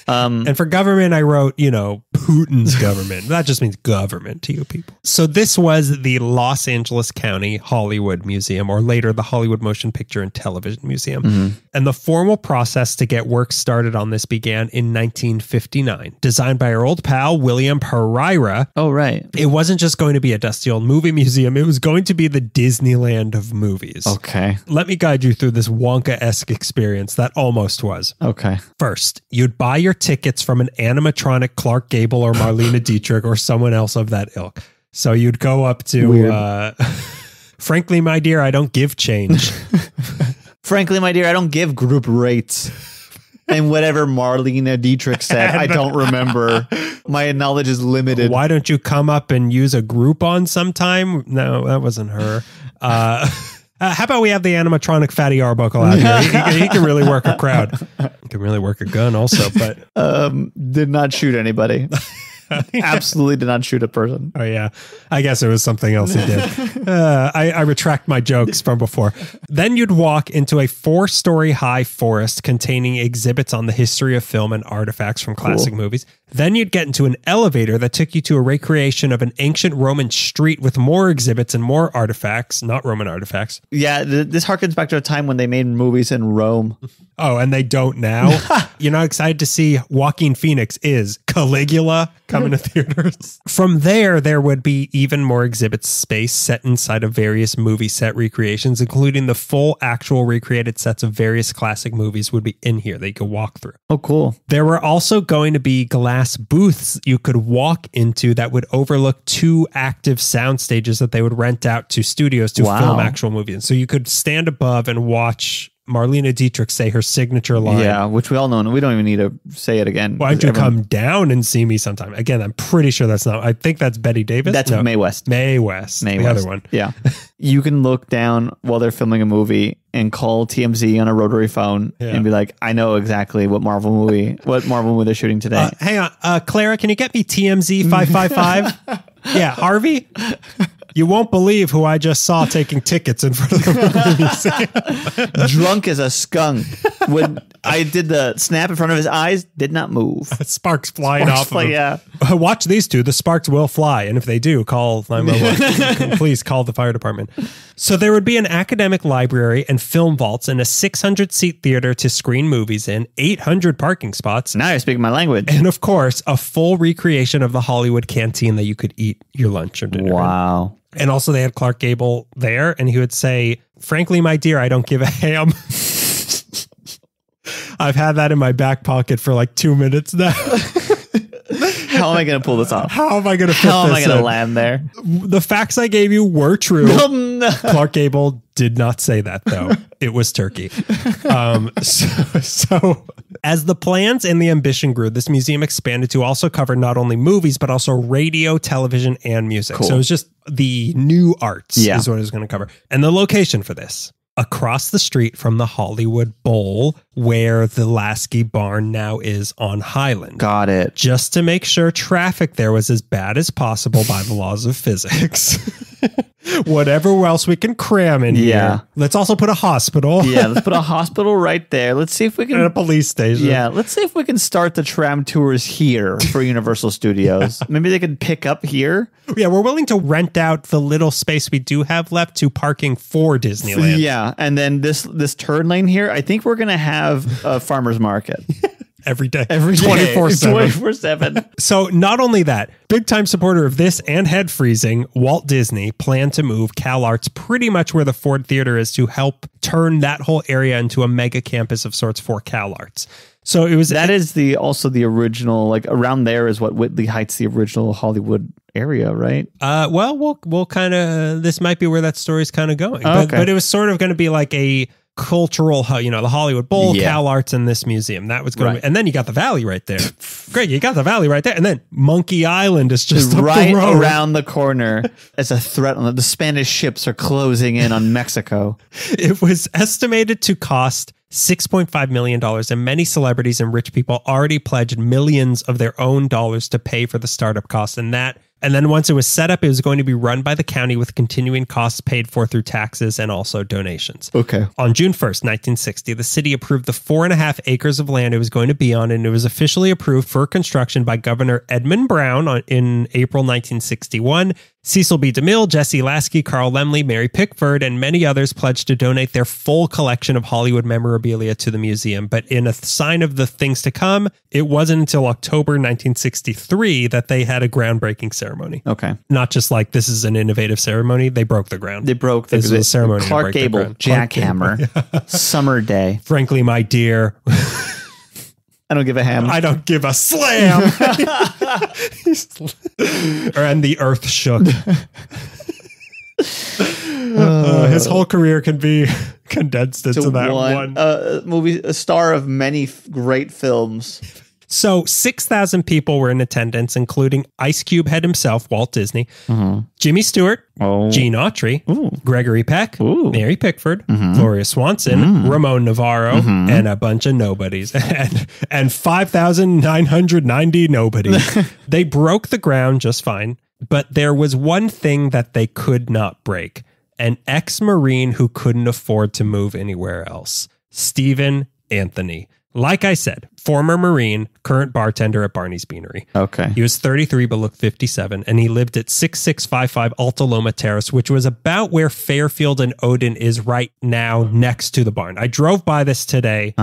Speaker 6: And for government, I wrote, Putin's government. That just means government to you people. So this was the Los Angeles County Hollywood Museum, or later the Hollywood Motion Picture and Television Museum.
Speaker 7: Mm-hmm.
Speaker 6: And the formal process to get work started on this began in 1959. Designed by our old pal, William Pereira.
Speaker 7: Oh, right.
Speaker 6: It wasn't just going to be a dusty old movie museum. It was going to be the Disneyland of movies.
Speaker 7: Okay.
Speaker 6: Let me guide you through this Wonka-esque experience that almost was.
Speaker 7: Okay.
Speaker 6: First, you'd buy your tickets from an animatronic Clark Gable or Marlene Dietrich or someone else of that ilk. So you'd go up to, frankly, my dear, I don't give change.
Speaker 7: Frankly, my dear, I don't give group rates. And whatever Marlene Dietrich said, I don't remember. My knowledge is limited.
Speaker 6: Why don't you come up and use a Groupon sometime? No, that wasn't her. How about we have the animatronic Fatty Arbuckle out here? He can really work a crowd. He can really work a gun also, but...
Speaker 7: did not shoot anybody. Absolutely did not shoot a person.
Speaker 6: Oh, yeah. I guess it was something else he did. I retract my jokes from before. Then you'd walk into a 4-story high forest containing exhibits on the history of film and artifacts from classic movies. Then you'd get into an elevator that took you to a recreation of an ancient Roman street with more exhibits and more artifacts, not Roman artifacts.
Speaker 7: Yeah, this harkens back to a time when they made movies in Rome.
Speaker 6: Oh, and they don't now? You're not excited to see Joaquin Phoenix is Caligula coming to theaters? From there would be even more exhibit space set inside of various movie set recreations, including the full actual recreated sets of various classic movies would be in here that you could walk through.
Speaker 7: Oh, cool.
Speaker 6: There were also going to be glass booths you could walk into that would overlook 2 active sound stages that they would rent out to studios to film actual movies. So you could stand above and watch Marlene Dietrich say her signature line.
Speaker 7: Yeah, which we all know, and we don't even need to say it again.
Speaker 6: Why don't you come down and see me sometime? Again, I'm pretty sure that's not. I think that's Betty Davis.
Speaker 7: That's Mae West.
Speaker 6: Mae West.
Speaker 7: Mae
Speaker 6: the
Speaker 7: West.
Speaker 6: other one.
Speaker 7: Yeah. You can look down while they're filming a movie and call TMZ on a rotary phone and be like, I know exactly what Marvel movie they're shooting today.
Speaker 6: Hang on. Clara, can you get me TMZ 555? Yeah, Harvey? You won't believe who I just saw taking tickets in front of the movie museum.
Speaker 7: Drunk as a skunk. When I did the snap in front of his eyes, did not move.
Speaker 6: Sparks flying off of him.
Speaker 7: Yeah.
Speaker 6: Watch these two. The sparks will fly. And if they do, call 911. Please call the fire department. So there would be an academic library and film vaults and a 600-seat theater to screen movies in, 800 parking spots.
Speaker 7: Now you're speaking my language.
Speaker 6: And of course, a full recreation of the Hollywood canteen that you could eat your lunch or dinner.
Speaker 7: Wow.
Speaker 6: And also they had Clark Gable there, and he would say, frankly, my dear, I don't give a ham. I've had that in my back pocket for like 2 minutes now.
Speaker 7: How am I going to pull this off?
Speaker 6: How am I going to
Speaker 7: How am I going to land there?
Speaker 6: The facts I gave you were true.
Speaker 7: No.
Speaker 6: Clark Gable did not say that, though. It was turkey. So as the plans and the ambition grew, this museum expanded to also cover not only movies, but also radio, television, and music.
Speaker 7: Cool.
Speaker 6: So it was just the new arts is what it was going to cover. And the location for this, across the street from the Hollywood Bowl, where the Lasky Barn now is on Highland.
Speaker 7: Got it.
Speaker 6: Just to make sure traffic there was as bad as possible by the laws of physics. Whatever else we can cram in here. Let's also put a hospital.
Speaker 7: Yeah, let's put a hospital right there. Let's see if we can...
Speaker 6: And a police station.
Speaker 7: Yeah, let's see if we can start the tram tours here for Universal Studios. Maybe they could pick up here.
Speaker 6: Yeah, we're willing to rent out the little space we do have left to parking for Disneyland.
Speaker 7: Yeah, and then this turn lane here, I think we're going to have a farmer's market.
Speaker 6: Every day.
Speaker 7: 24/7. 24/7.
Speaker 6: So not only that, big time supporter of this and head freezing, Walt Disney planned to move CalArts pretty much where the Ford Theater is to help turn that whole area into a mega campus of sorts for CalArts. So it was
Speaker 7: also the original, like around there is what Whitley Heights, the original Hollywood area, right?
Speaker 6: Well, we'll kind of, this might be where that story's kind of going.
Speaker 7: Okay.
Speaker 6: But it was sort of going to be like a cultural, the Hollywood Bowl, CalArts, and this museum. That was going to be, and then you got the valley right there. Great, you got the valley right there. And then Monkey Island is just
Speaker 7: right
Speaker 6: up the road.
Speaker 7: Around the corner as a threat. The Spanish ships are closing in on Mexico.
Speaker 6: It was estimated to cost $6.5 million, and many celebrities and rich people already pledged millions of their own dollars to pay for the startup costs, and that And then once it was set up, it was going to be run by the county with continuing costs paid for through taxes and also donations.
Speaker 7: Okay.
Speaker 6: On June 1st, 1960, the city approved the 4.5 acres of land it was going to be on, and it was officially approved for construction by Governor Edmund Brown in April 1961. Cecil B. DeMille, Jesse Lasky, Carl Laemmle, Mary Pickford, and many others pledged to donate their full collection of Hollywood memorabilia to the museum. But in a sign of the things to come, it wasn't until October 1963 that they had a groundbreaking ceremony.
Speaker 7: Okay.
Speaker 6: Not just like this is an innovative ceremony. They broke the ground.
Speaker 7: They broke the,
Speaker 6: this was a ceremony.
Speaker 7: Clark Gable, jackhammer, summer day.
Speaker 6: Frankly, my dear.
Speaker 7: I don't give a ham.
Speaker 6: I don't give a slam. And the earth shook. His whole career can be condensed into that one
Speaker 7: movie, a star of many great films.
Speaker 6: So 6,000 people were in attendance, including Ice Cube head himself, Walt Disney, Jimmy Stewart, Gene Autry, Gregory Peck, Mary Pickford, Gloria Swanson, Ramon Navarro, and a bunch of nobodies, and 5,990 nobodies. They broke the ground just fine, but there was one thing that they could not break: an ex-Marine who couldn't afford to move anywhere else, Stephen Anthony. Like I said, former Marine, current bartender at Barney's Beanery.
Speaker 7: Okay.
Speaker 6: He was 33 but looked 57, and he lived at 6655 Alta Loma Terrace, which was about where Fairfield and Odin is right now next to the barn. I drove by this today.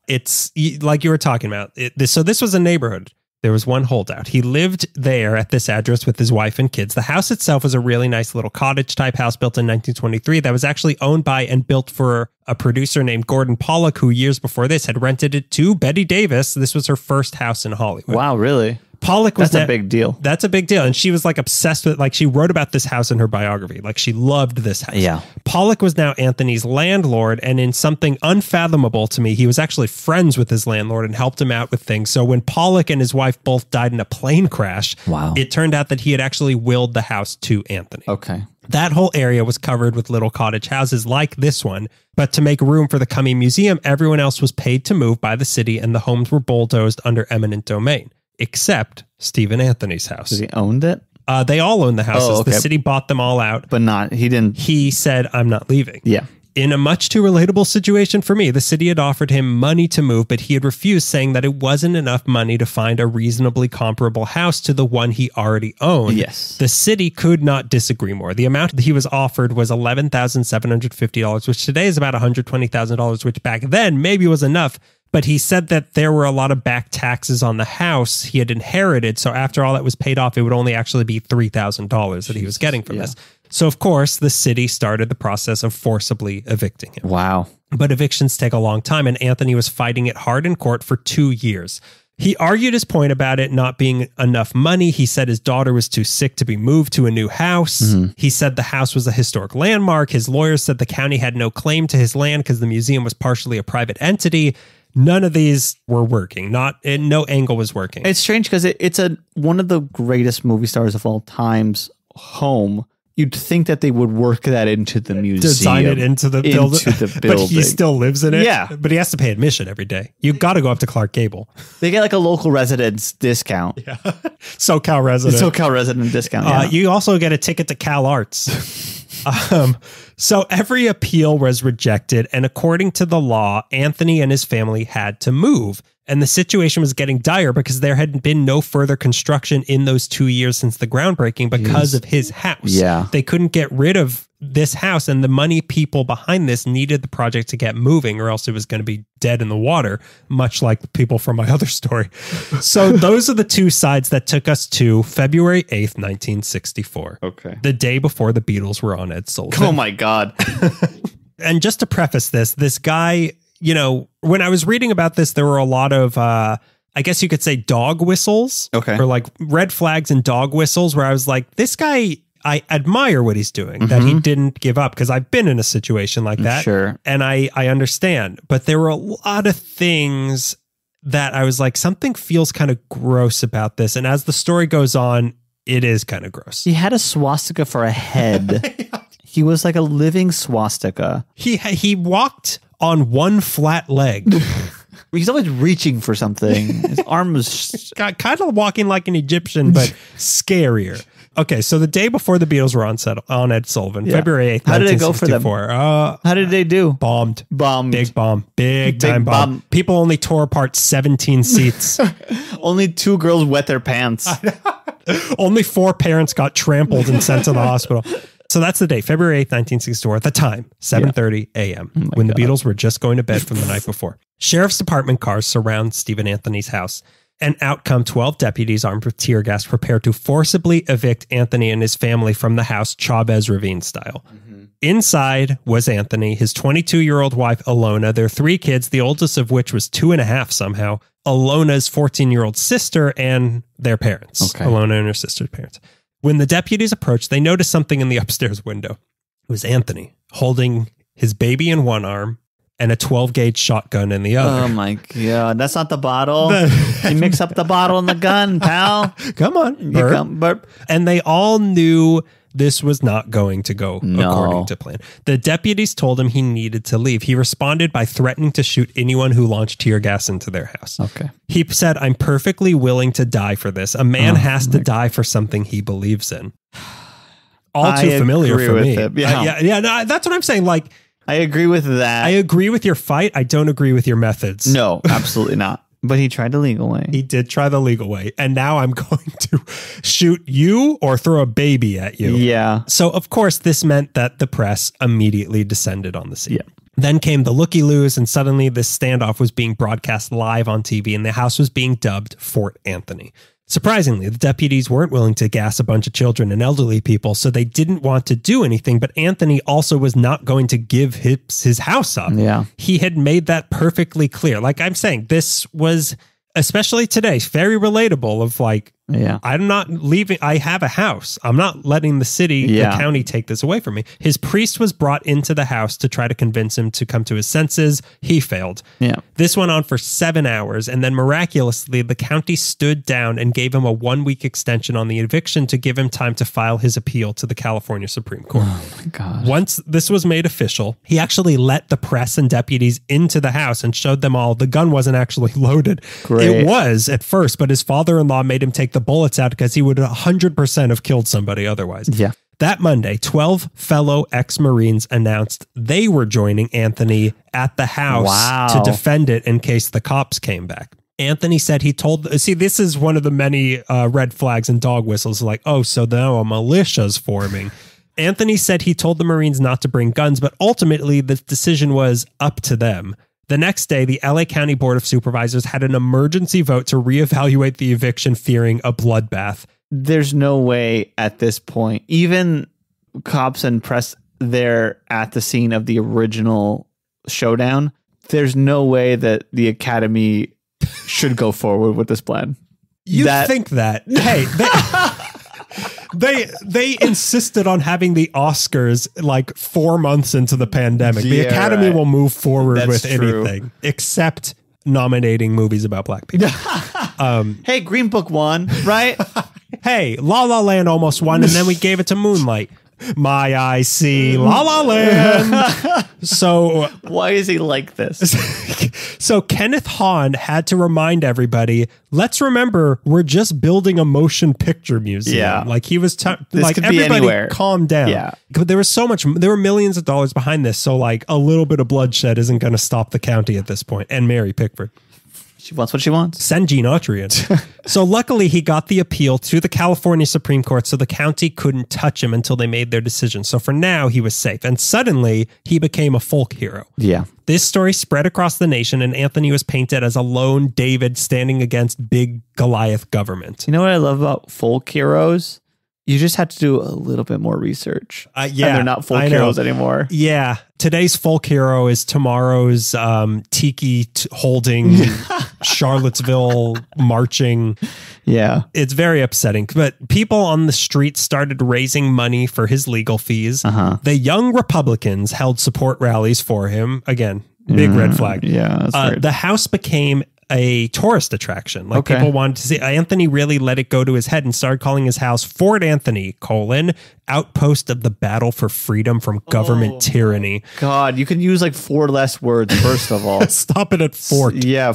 Speaker 6: It's like you were talking about. So this was a neighborhood. There was one holdout. He lived there at this address with his wife and kids. The house itself was a really nice little cottage type house built in 1923 that was actually owned by and built for a producer named Gordon Pollock, who years before this had rented it to Bette Davis. This was her first house in Hollywood.
Speaker 7: Wow, really?
Speaker 6: Pollock was
Speaker 7: That's a big deal.
Speaker 6: That's a big deal. And she was like obsessed with, like, she wrote about this house in her biography. Like, she loved this house.
Speaker 7: Yeah.
Speaker 6: Pollock was now Anthony's landlord, and in something unfathomable to me, he was actually friends with his landlord and helped him out with things. So when Pollock and his wife both died in a plane crash, it turned out that he had actually willed the house to Anthony.
Speaker 7: Okay.
Speaker 6: That whole area was covered with little cottage houses like this one, but to make room for the coming museum, everyone else was paid to move by the city, and the homes were bulldozed under eminent domain. Except Stephen Anthony's house.
Speaker 7: Because he owned it?
Speaker 6: They all owned the houses.
Speaker 7: Oh, okay.
Speaker 6: The city bought them all out.
Speaker 7: But he didn't.
Speaker 6: He said, I'm not leaving.
Speaker 7: Yeah.
Speaker 6: In a much too relatable situation for me, the city had offered him money to move, but he had refused, saying that it wasn't enough money to find a reasonably comparable house to the one he already owned.
Speaker 7: Yes.
Speaker 6: The city could not disagree more. The amount that he was offered was $11,750, which today is about $120,000, which back then maybe was enough. But he said that there were a lot of back taxes on the house he had inherited. So after all that was paid off, it would only actually be $3,000 that he was getting from this. So, of course, the city started the process of forcibly evicting him.
Speaker 7: Wow.
Speaker 6: But evictions take a long time, and Anthony was fighting it hard in court for 2 years. He argued his point about it not being enough money. He said his daughter was too sick to be moved to a new house. He said the house was a historic landmark. His lawyers said the county had no claim to his land because the museum was partially a private entity. None of these were working. No angle was working.
Speaker 7: It's strange because it's one of the greatest movie stars of all time's home. You'd think that they would work that into the museum.
Speaker 6: Design it into the building. But he still lives in it.
Speaker 7: Yeah.
Speaker 6: But he has to pay admission every day. You got to go up to Clark Gable.
Speaker 7: They get like a local residence discount.
Speaker 6: Yeah. SoCal resident
Speaker 7: discount. Yeah.
Speaker 6: You also get a ticket to Cal Arts. So every appeal was rejected, and according to the law, Anthony and his family had to move. And the situation was getting dire because there had been no further construction in those 2 years since the groundbreaking because of his house.
Speaker 7: Yeah.
Speaker 6: They couldn't get rid of this house, and the money people behind this needed the project to get moving, or else it was going to be dead in the water, much like the people from my other story. So those are the two sides that took us to February 8th, 1964.
Speaker 7: Okay.
Speaker 6: The day before the Beatles were on Ed Sullivan.
Speaker 7: Oh my God.
Speaker 6: And just to preface this guy, you know, when I was reading about this, there were a lot of, I guess you could say dog whistles.
Speaker 7: Okay.
Speaker 6: Or like red flags and dog whistles, where I was like, this guy, I admire what he's doing, that he didn't give up, because I've been in a situation like that.
Speaker 7: Sure.
Speaker 6: And I understand. But there were a lot of things that I was like, something feels kind of gross about this. And as the story goes on, it is kind of gross.
Speaker 7: He had a swastika for a head. He was like a living swastika.
Speaker 6: He walked on one flat leg.
Speaker 7: He's always reaching for something. His arm was
Speaker 6: kind of walking like an Egyptian, but scarier. Okay, so the day before the Beatles were on Ed Sullivan, February 8th,
Speaker 7: How did it go for them?
Speaker 6: 1964.
Speaker 7: How did they do?
Speaker 6: Bombed.
Speaker 7: Bombed.
Speaker 6: Big time bomb. People only tore apart 17 seats.
Speaker 7: Only 2 girls wet their pants.
Speaker 6: Only 4 parents got trampled and sent to the hospital. So that's the day, February 8th, 1964. At the time, 7:30 a.m., when the Beatles were just going to bed from the night before. Sheriff's Department cars surround Stephen Anthony's house. And out come 12 deputies armed with tear gas prepared to forcibly evict Anthony and his family from the house, Chavez Ravine style. Inside was Anthony, his 22-year-old wife, Alona, their 3 kids, the oldest of which was 2.5 somehow, Alona's 14-year-old sister, and their parents. Okay. Alona and her sister's parents. When the deputies approached, they noticed something in the upstairs window. It was Anthony holding his baby in one arm and a 12-gauge shotgun in the other.
Speaker 7: Oh, my God. That's not the bottle. You mix up the bottle and the gun, pal.
Speaker 6: Come on. Burp. And they all knew this was not going to go according to plan. The deputies told him he needed to leave. He responded by threatening to shoot anyone who launched tear gas into their house.
Speaker 7: Okay.
Speaker 6: He said, I'm perfectly willing to die for this. A man has to die for something he believes in. All too familiar for me. No, that's what I'm saying. Like,
Speaker 7: I agree with that.
Speaker 6: I agree with your fight. I don't agree with your methods.
Speaker 7: No, absolutely not. But he tried the legal way.
Speaker 6: He did try the legal way. And now I'm going to shoot you or throw a baby at you.
Speaker 7: Yeah.
Speaker 6: So, of course, this meant that the press immediately descended on the scene. Yeah. Then came the looky-loos, and suddenly this standoff was being broadcast live on TV, and the house was being dubbed Fort Anthony. Surprisingly, the deputies weren't willing to gas a bunch of children and elderly people, so they didn't want to do anything, but Anthony also was not going to give his house up.
Speaker 7: Yeah.
Speaker 6: He had made that perfectly clear. Like I'm saying, this was, especially today, very relatable of like, I'm not leaving. I have a house. I'm not letting the city, the county take this away from me. His priest was brought into the house to try to convince him to come to his senses. He failed.
Speaker 7: Yeah.
Speaker 6: This went on for 7 hours. And then miraculously, the county stood down and gave him a 1-week extension on the eviction to give him time to file his appeal to the California Supreme Court.
Speaker 7: Oh my God.
Speaker 6: Once this was made official, he actually let the press and deputies into the house and showed them all the gun wasn't actually loaded.
Speaker 7: Great.
Speaker 6: It was at first, but his father-in-law made him take the bullets out because he would 100% have killed somebody otherwise.
Speaker 7: Yeah.
Speaker 6: That Monday, 12 fellow ex-Marines announced they were joining Anthony at the house to defend it in case the cops came back. Anthony said he told... See, this is one of the many red flags and dog whistles. Like, oh, so now a militia's forming. Anthony said he told the Marines not to bring guns, but ultimately the decision was up to them. The next day, the LA County Board of Supervisors had an emergency vote to reevaluate the eviction, fearing a bloodbath.
Speaker 7: There's no way at this point, even cops and press there at the scene of the original showdown, there's no way that the Academy should go forward with this plan.
Speaker 6: You think that? Hey, they insisted on having the Oscars like 4 months into the pandemic. The Academy will move forward with anything except nominating movies about black people.
Speaker 7: Hey, Green Book won, right?
Speaker 6: Hey, La La Land almost won, and then we gave it to Moonlight. My eyes see La La Land. So
Speaker 7: why is he like this?
Speaker 6: So Kenneth Hahn had to remind everybody, let's remember, we're just building a motion picture museum.
Speaker 7: Yeah.
Speaker 6: Like he was, like
Speaker 7: everybody
Speaker 6: anywhere. Calm down.
Speaker 7: Yeah.
Speaker 6: But there were millions of dollars behind this. So like a little bit of bloodshed isn't going to stop the county at this point. And Mary Pickford.
Speaker 7: She wants what she wants.
Speaker 6: Send Gene Autry in. So luckily he got the appeal to the California Supreme Court, so the county couldn't touch him until they made their decision. So for now, he was safe. And suddenly, he became a folk hero.
Speaker 7: Yeah.
Speaker 6: This story spread across the nation, and Anthony was painted as a lone David standing against big Goliath government.
Speaker 7: You know what I love about folk heroes? You just have to do a little bit more research.
Speaker 6: Yeah.
Speaker 7: And they're not folk heroes anymore.
Speaker 6: Yeah. Today's folk hero is tomorrow's tiki holding, Charlottesville marching.
Speaker 7: Yeah.
Speaker 6: It's very upsetting. But people on the street started raising money for his legal fees. The young Republicans held support rallies for him. Again, big red flag.
Speaker 7: Yeah. That's
Speaker 6: the house became a tourist attraction. Like
Speaker 7: Okay.
Speaker 6: people wanted to see. Anthony really let it go to his head and started calling his house Fort Anthony, outpost of the battle for freedom from government tyranny.
Speaker 7: God, you can use like 4 less words, first of all.
Speaker 6: Stop it at Fort.
Speaker 7: Yeah.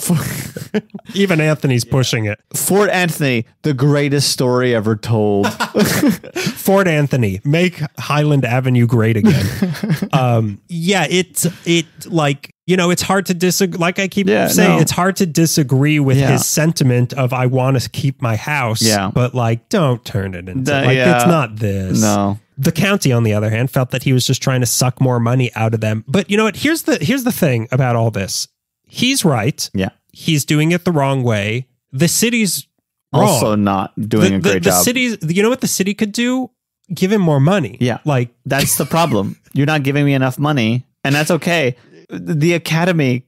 Speaker 6: Even Anthony's pushing it.
Speaker 7: Fort Anthony, the greatest story ever told.
Speaker 6: Fort Anthony, make Highland Avenue great again. It's hard to disagree. Like I keep saying, it's hard to disagree with his sentiment of I want to keep my house, but like don't turn it into it's not this.
Speaker 7: No.
Speaker 6: The county, on the other hand, felt that he was just trying to suck more money out of them. But you know what? Here's the thing about all this. He's right.
Speaker 7: Yeah.
Speaker 6: He's doing it the wrong way. The city's wrong.
Speaker 7: Also not doing a great job.
Speaker 6: The city's, you know what the city could do? Give him more money.
Speaker 7: Yeah.
Speaker 6: Like
Speaker 7: that's the problem. You're not giving me enough money, and that's okay. The Academy.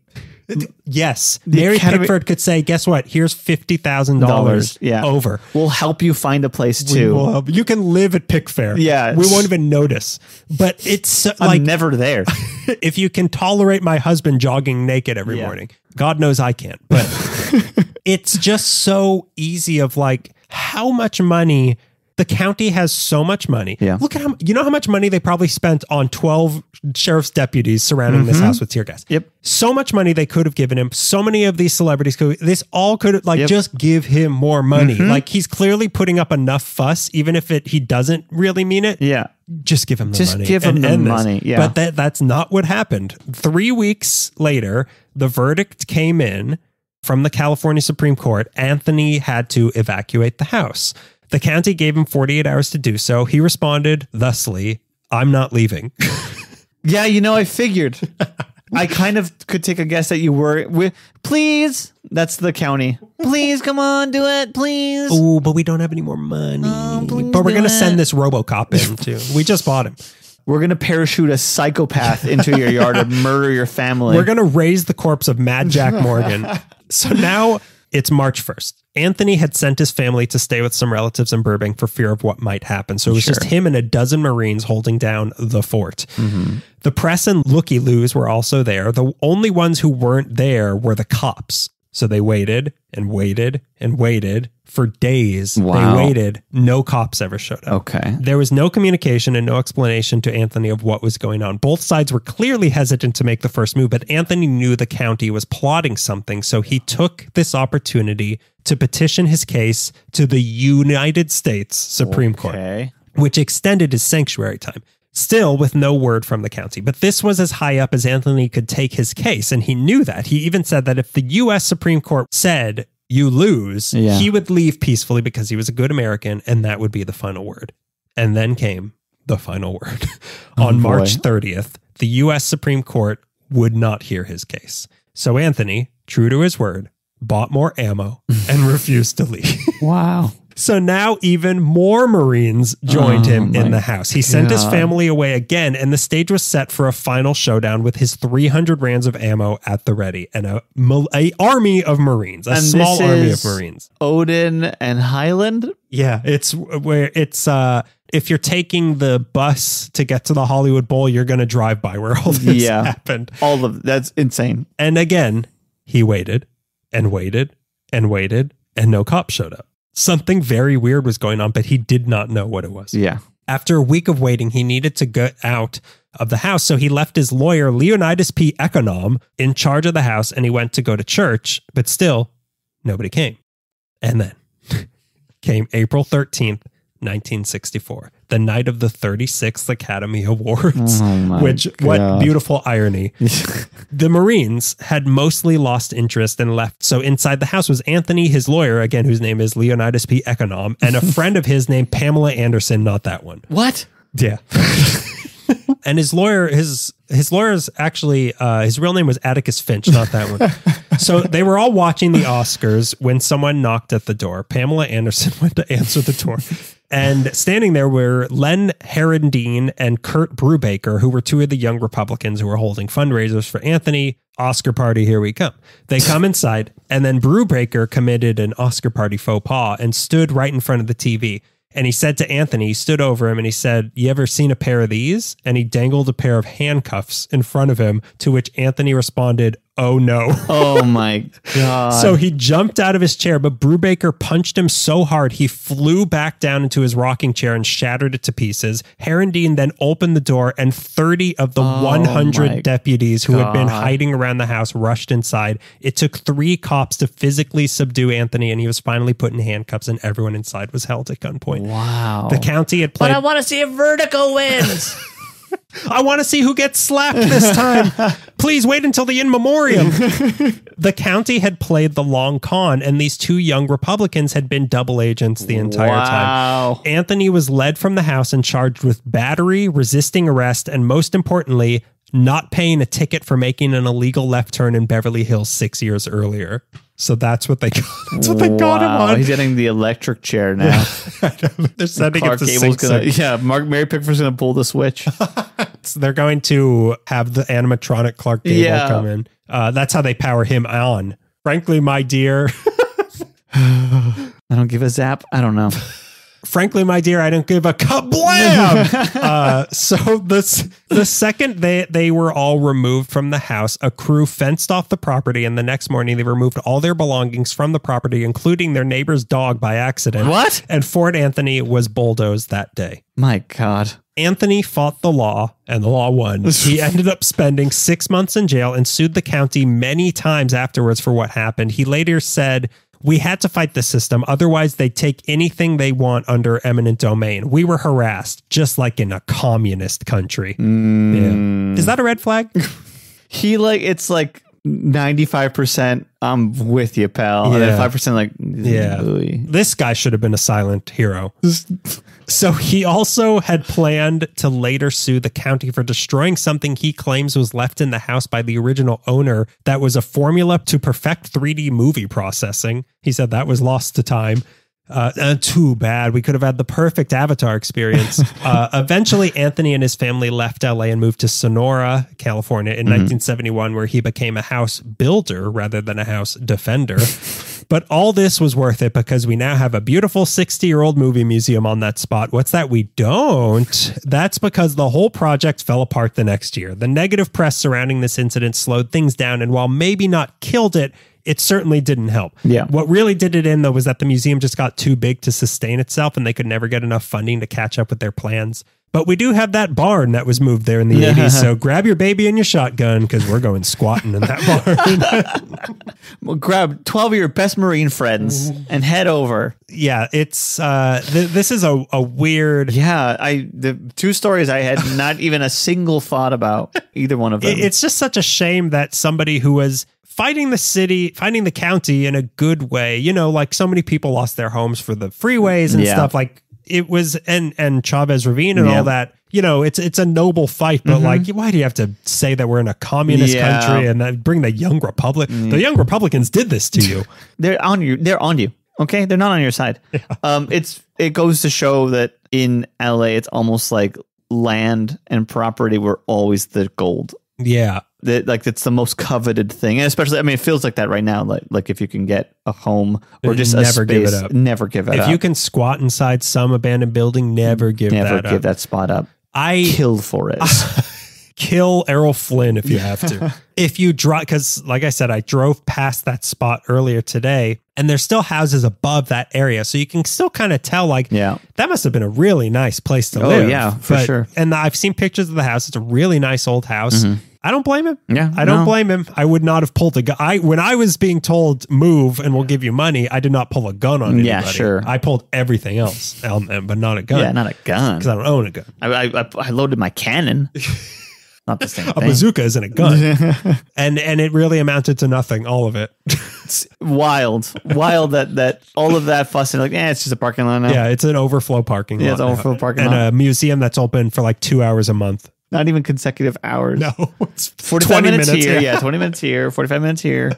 Speaker 6: Yes. Mary Pickford could say, guess what? Here's $50,000 over.
Speaker 7: We'll help you find a place too.
Speaker 6: You can live at Pickfair.
Speaker 7: Yeah.
Speaker 6: We won't even notice. But it's
Speaker 7: I'm never there.
Speaker 6: If you can tolerate my husband jogging naked every morning, God knows I can't. But it's just so easy of like how much money. The county has so much money.
Speaker 7: Yeah.
Speaker 6: Look at how much money they probably spent on 12 sheriff's deputies surrounding this house with tear gas.
Speaker 7: Yep.
Speaker 6: So much money they could have given him. So many of these celebrities could just give him more money. Like he's clearly putting up enough fuss, even if he doesn't really mean it.
Speaker 7: Yeah.
Speaker 6: Just give him the money.
Speaker 7: Just give him the money. Yeah.
Speaker 6: But that's not what happened. 3 weeks later, the verdict came in from the California Supreme Court. Anthony had to evacuate the house. The county gave him 48 hours to do so. He responded thusly, I'm not leaving.
Speaker 7: Yeah, I figured. I kind of could take a guess that you were. Please. That's the county. Please, come on, do it, please.
Speaker 6: Oh, but we don't have any more money. But we're going to send this RoboCop in too. We just bought him.
Speaker 7: We're going to parachute a psychopath into your yard and murder your family.
Speaker 6: We're going to raise the corpse of Mad Jack Morgan. So now it's March 1st. Anthony had sent his family to stay with some relatives in Burbank for fear of what might happen. So it was just him and a dozen Marines holding down the fort. Mm-hmm. The press and looky-loos were also there. The only ones who weren't there were the cops. So they waited and waited and waited for days.
Speaker 7: Wow.
Speaker 6: They waited. No cops ever showed up.
Speaker 7: Okay.
Speaker 6: There was no communication and no explanation to Anthony of what was going on. Both sides were clearly hesitant to make the first move, but Anthony knew the county was plotting something, so he took this opportunity to petition his case to the United States Supreme Court, which extended his sanctuary time. Still with no word from the county. But this was as high up as Anthony could take his case, and he knew that. He even said that if the U.S. Supreme Court said, you lose, he would leave peacefully because he was a good American, and that would be the final word. And then came the final word. On March 30th, the U.S. Supreme Court would not hear his case. So Anthony, true to his word, bought more ammo and refused to leave.
Speaker 7: Wow.
Speaker 6: So now even more Marines joined him in the house. He sent his family away again, and the stage was set for a final showdown with his 300 rounds of ammo at the ready and a army of Marines, a small army of Marines.
Speaker 7: Odin and Highland?
Speaker 6: Yeah, it's where it's if you're taking the bus to get to the Hollywood Bowl, you're going to drive by where all this happened.
Speaker 7: All of that's insane.
Speaker 6: And again, he waited and waited and waited, and no cops showed up. Something very weird was going on, but he did not know what it was.
Speaker 7: Yeah.
Speaker 6: After a week of waiting, he needed to get out of the house. So he left his lawyer, Leonidas P. Econom, in charge of the house, and he went to go to church, but still nobody came. And then came April 13th, 1964, the night of the 36th Academy Awards, what beautiful irony. The Marines had mostly lost interest and left. So inside the house was Anthony, his lawyer, again, whose name is Leonidas P. Econom, and a friend of his named Pamela Anderson, not that one.
Speaker 7: What?
Speaker 6: Yeah. And his lawyer's actually, his real name was Atticus Finch, not that one. So they were all watching the Oscars when someone knocked at the door. Pamela Anderson went to answer the door. And standing there were Len Herendine and Kurt Brubaker, who were two of the young Republicans who were holding fundraisers for Anthony. Oscar party, here we come. They come inside, and then Brubaker committed an Oscar party faux pas and stood right in front of the TV. And he said to Anthony, he stood over him and he said, "You ever seen a pair of these?" And he dangled a pair of handcuffs in front of him, to which Anthony responded, oh no.
Speaker 7: Oh my God.
Speaker 6: So he jumped out of his chair, but Brubaker punched him so hard he flew back down into his rocking chair and shattered it to pieces. Herendeen then opened the door, and 30 of the 100 deputies who had been hiding around the house rushed inside. It took 3 cops to physically subdue Anthony, and he was finally put in handcuffs, and everyone inside was held at gunpoint.
Speaker 7: Wow.
Speaker 6: The county had played...
Speaker 7: But I want to see if Vertigo wins.
Speaker 6: I want to see who gets slapped this time. Please wait until the in memoriam. The county had played the long con, and these 2 young Republicans had been double agents the entire time. Anthony was led from the house and charged with battery, resisting arrest, and most importantly, not paying a ticket for making an illegal left turn in Beverly Hills 6 years earlier. So that's what they got. That's what they got him on.
Speaker 7: He's getting the electric chair now.
Speaker 6: They're sending
Speaker 7: Clark
Speaker 6: it to
Speaker 7: Gable's
Speaker 6: Sing Sing.
Speaker 7: Mary Pickford's going to pull the switch.
Speaker 6: So they're going to have the animatronic Clark Gable come in. That's how they power him on. Frankly, my dear.
Speaker 7: I don't give a zap. I don't know.
Speaker 6: Frankly, my dear, I don't give a kablam. So the second they were all removed from the house, a crew fenced off the property, and the next morning they removed all their belongings from the property, including their neighbor's dog by accident.
Speaker 7: What?
Speaker 6: And Fort Anthony was bulldozed that day.
Speaker 7: My God.
Speaker 6: Anthony fought the law, and the law won. He ended up spending 6 months in jail and sued the county many times afterwards for what happened. He later said, "We had to fight the system, otherwise they'd take anything they want under eminent domain. We were harassed, just like in a communist country." Yeah. Is that a red flag?
Speaker 7: It's like 95% I'm with you, pal. And then 5% like, ooey.
Speaker 6: This guy should have been a silent hero. So he also had planned to later sue the county for destroying something he claims was left in the house by the original owner that was a formula to perfect 3D movie processing. He said that was lost to time. Too bad. We could have had the perfect Avatar experience. Eventually, Anthony and his family left LA and moved to Sonora, California in 1971, where he became a house builder rather than a house defender. But all this was worth it because we now have a beautiful 60-year-old movie museum on that spot. What's that? We don't. That's because the whole project fell apart the next year. The negative press surrounding this incident slowed things down, and while maybe not killed it, it certainly didn't help.
Speaker 7: Yeah.
Speaker 6: What really did it in, though, was that the museum just got too big to sustain itself, and they could never get enough funding to catch up with their plans. But we do have that barn that was moved there in the 80s, so grab your baby and your shotgun, because we're going squatting in that barn.
Speaker 7: Well, grab 12 of your best Marine friends and head over.
Speaker 6: Yeah, it's this is a weird...
Speaker 7: Yeah, the 2 stories I had not even a single thought about, either one of them.
Speaker 6: It's just such a shame that somebody who was fighting the county in a good way, like so many people lost their homes for the freeways and stuff, like it was, and Chavez Ravine and all that, it's a noble fight, but like, why do you have to say that we're in a communist country and that bring the young republic? The young Republicans did this to you.
Speaker 7: They're on you. Okay. They're not on your side. Yeah. It goes to show that in LA, it's almost like land and property were always the gold.
Speaker 6: Yeah.
Speaker 7: It's the most coveted thing, and especially, it feels like that right now. Like if you can get a home or just
Speaker 6: never
Speaker 7: a space,
Speaker 6: give it up.
Speaker 7: Never give it up.
Speaker 6: If you can squat inside some abandoned building, never give that spot up.
Speaker 7: Kill for it.
Speaker 6: Kill Errol Flynn if you have to. If you drive, because like I said, I drove past that spot earlier today, and there's still houses above that area, so you can still kind of tell, that must have been a really nice place to live.
Speaker 7: Oh yeah, for sure.
Speaker 6: And I've seen pictures of the house. It's a really nice old house. I don't blame him.
Speaker 7: Yeah,
Speaker 6: I don't blame him. I would not have pulled a gun. When I was being told move and we'll give you money, I did not pull a gun on anybody.
Speaker 7: Yeah, sure.
Speaker 6: I pulled everything else on them, but not a gun.
Speaker 7: Yeah, not a gun.
Speaker 6: Because I don't own a gun.
Speaker 7: I loaded my cannon. Not the same thing.
Speaker 6: A bazooka isn't a gun. and it really amounted to nothing, all of it.
Speaker 7: It's wild that all of that fuss and it's just a parking lot now.
Speaker 6: Yeah, it's an overflow parking lot.
Speaker 7: Yeah, it's an overflow parking lot.
Speaker 6: And a museum that's open for 2 hours a month.
Speaker 7: Not even consecutive hours.
Speaker 6: No, it's
Speaker 7: 45 minutes here. Yeah, 20 minutes here, 45 minutes here.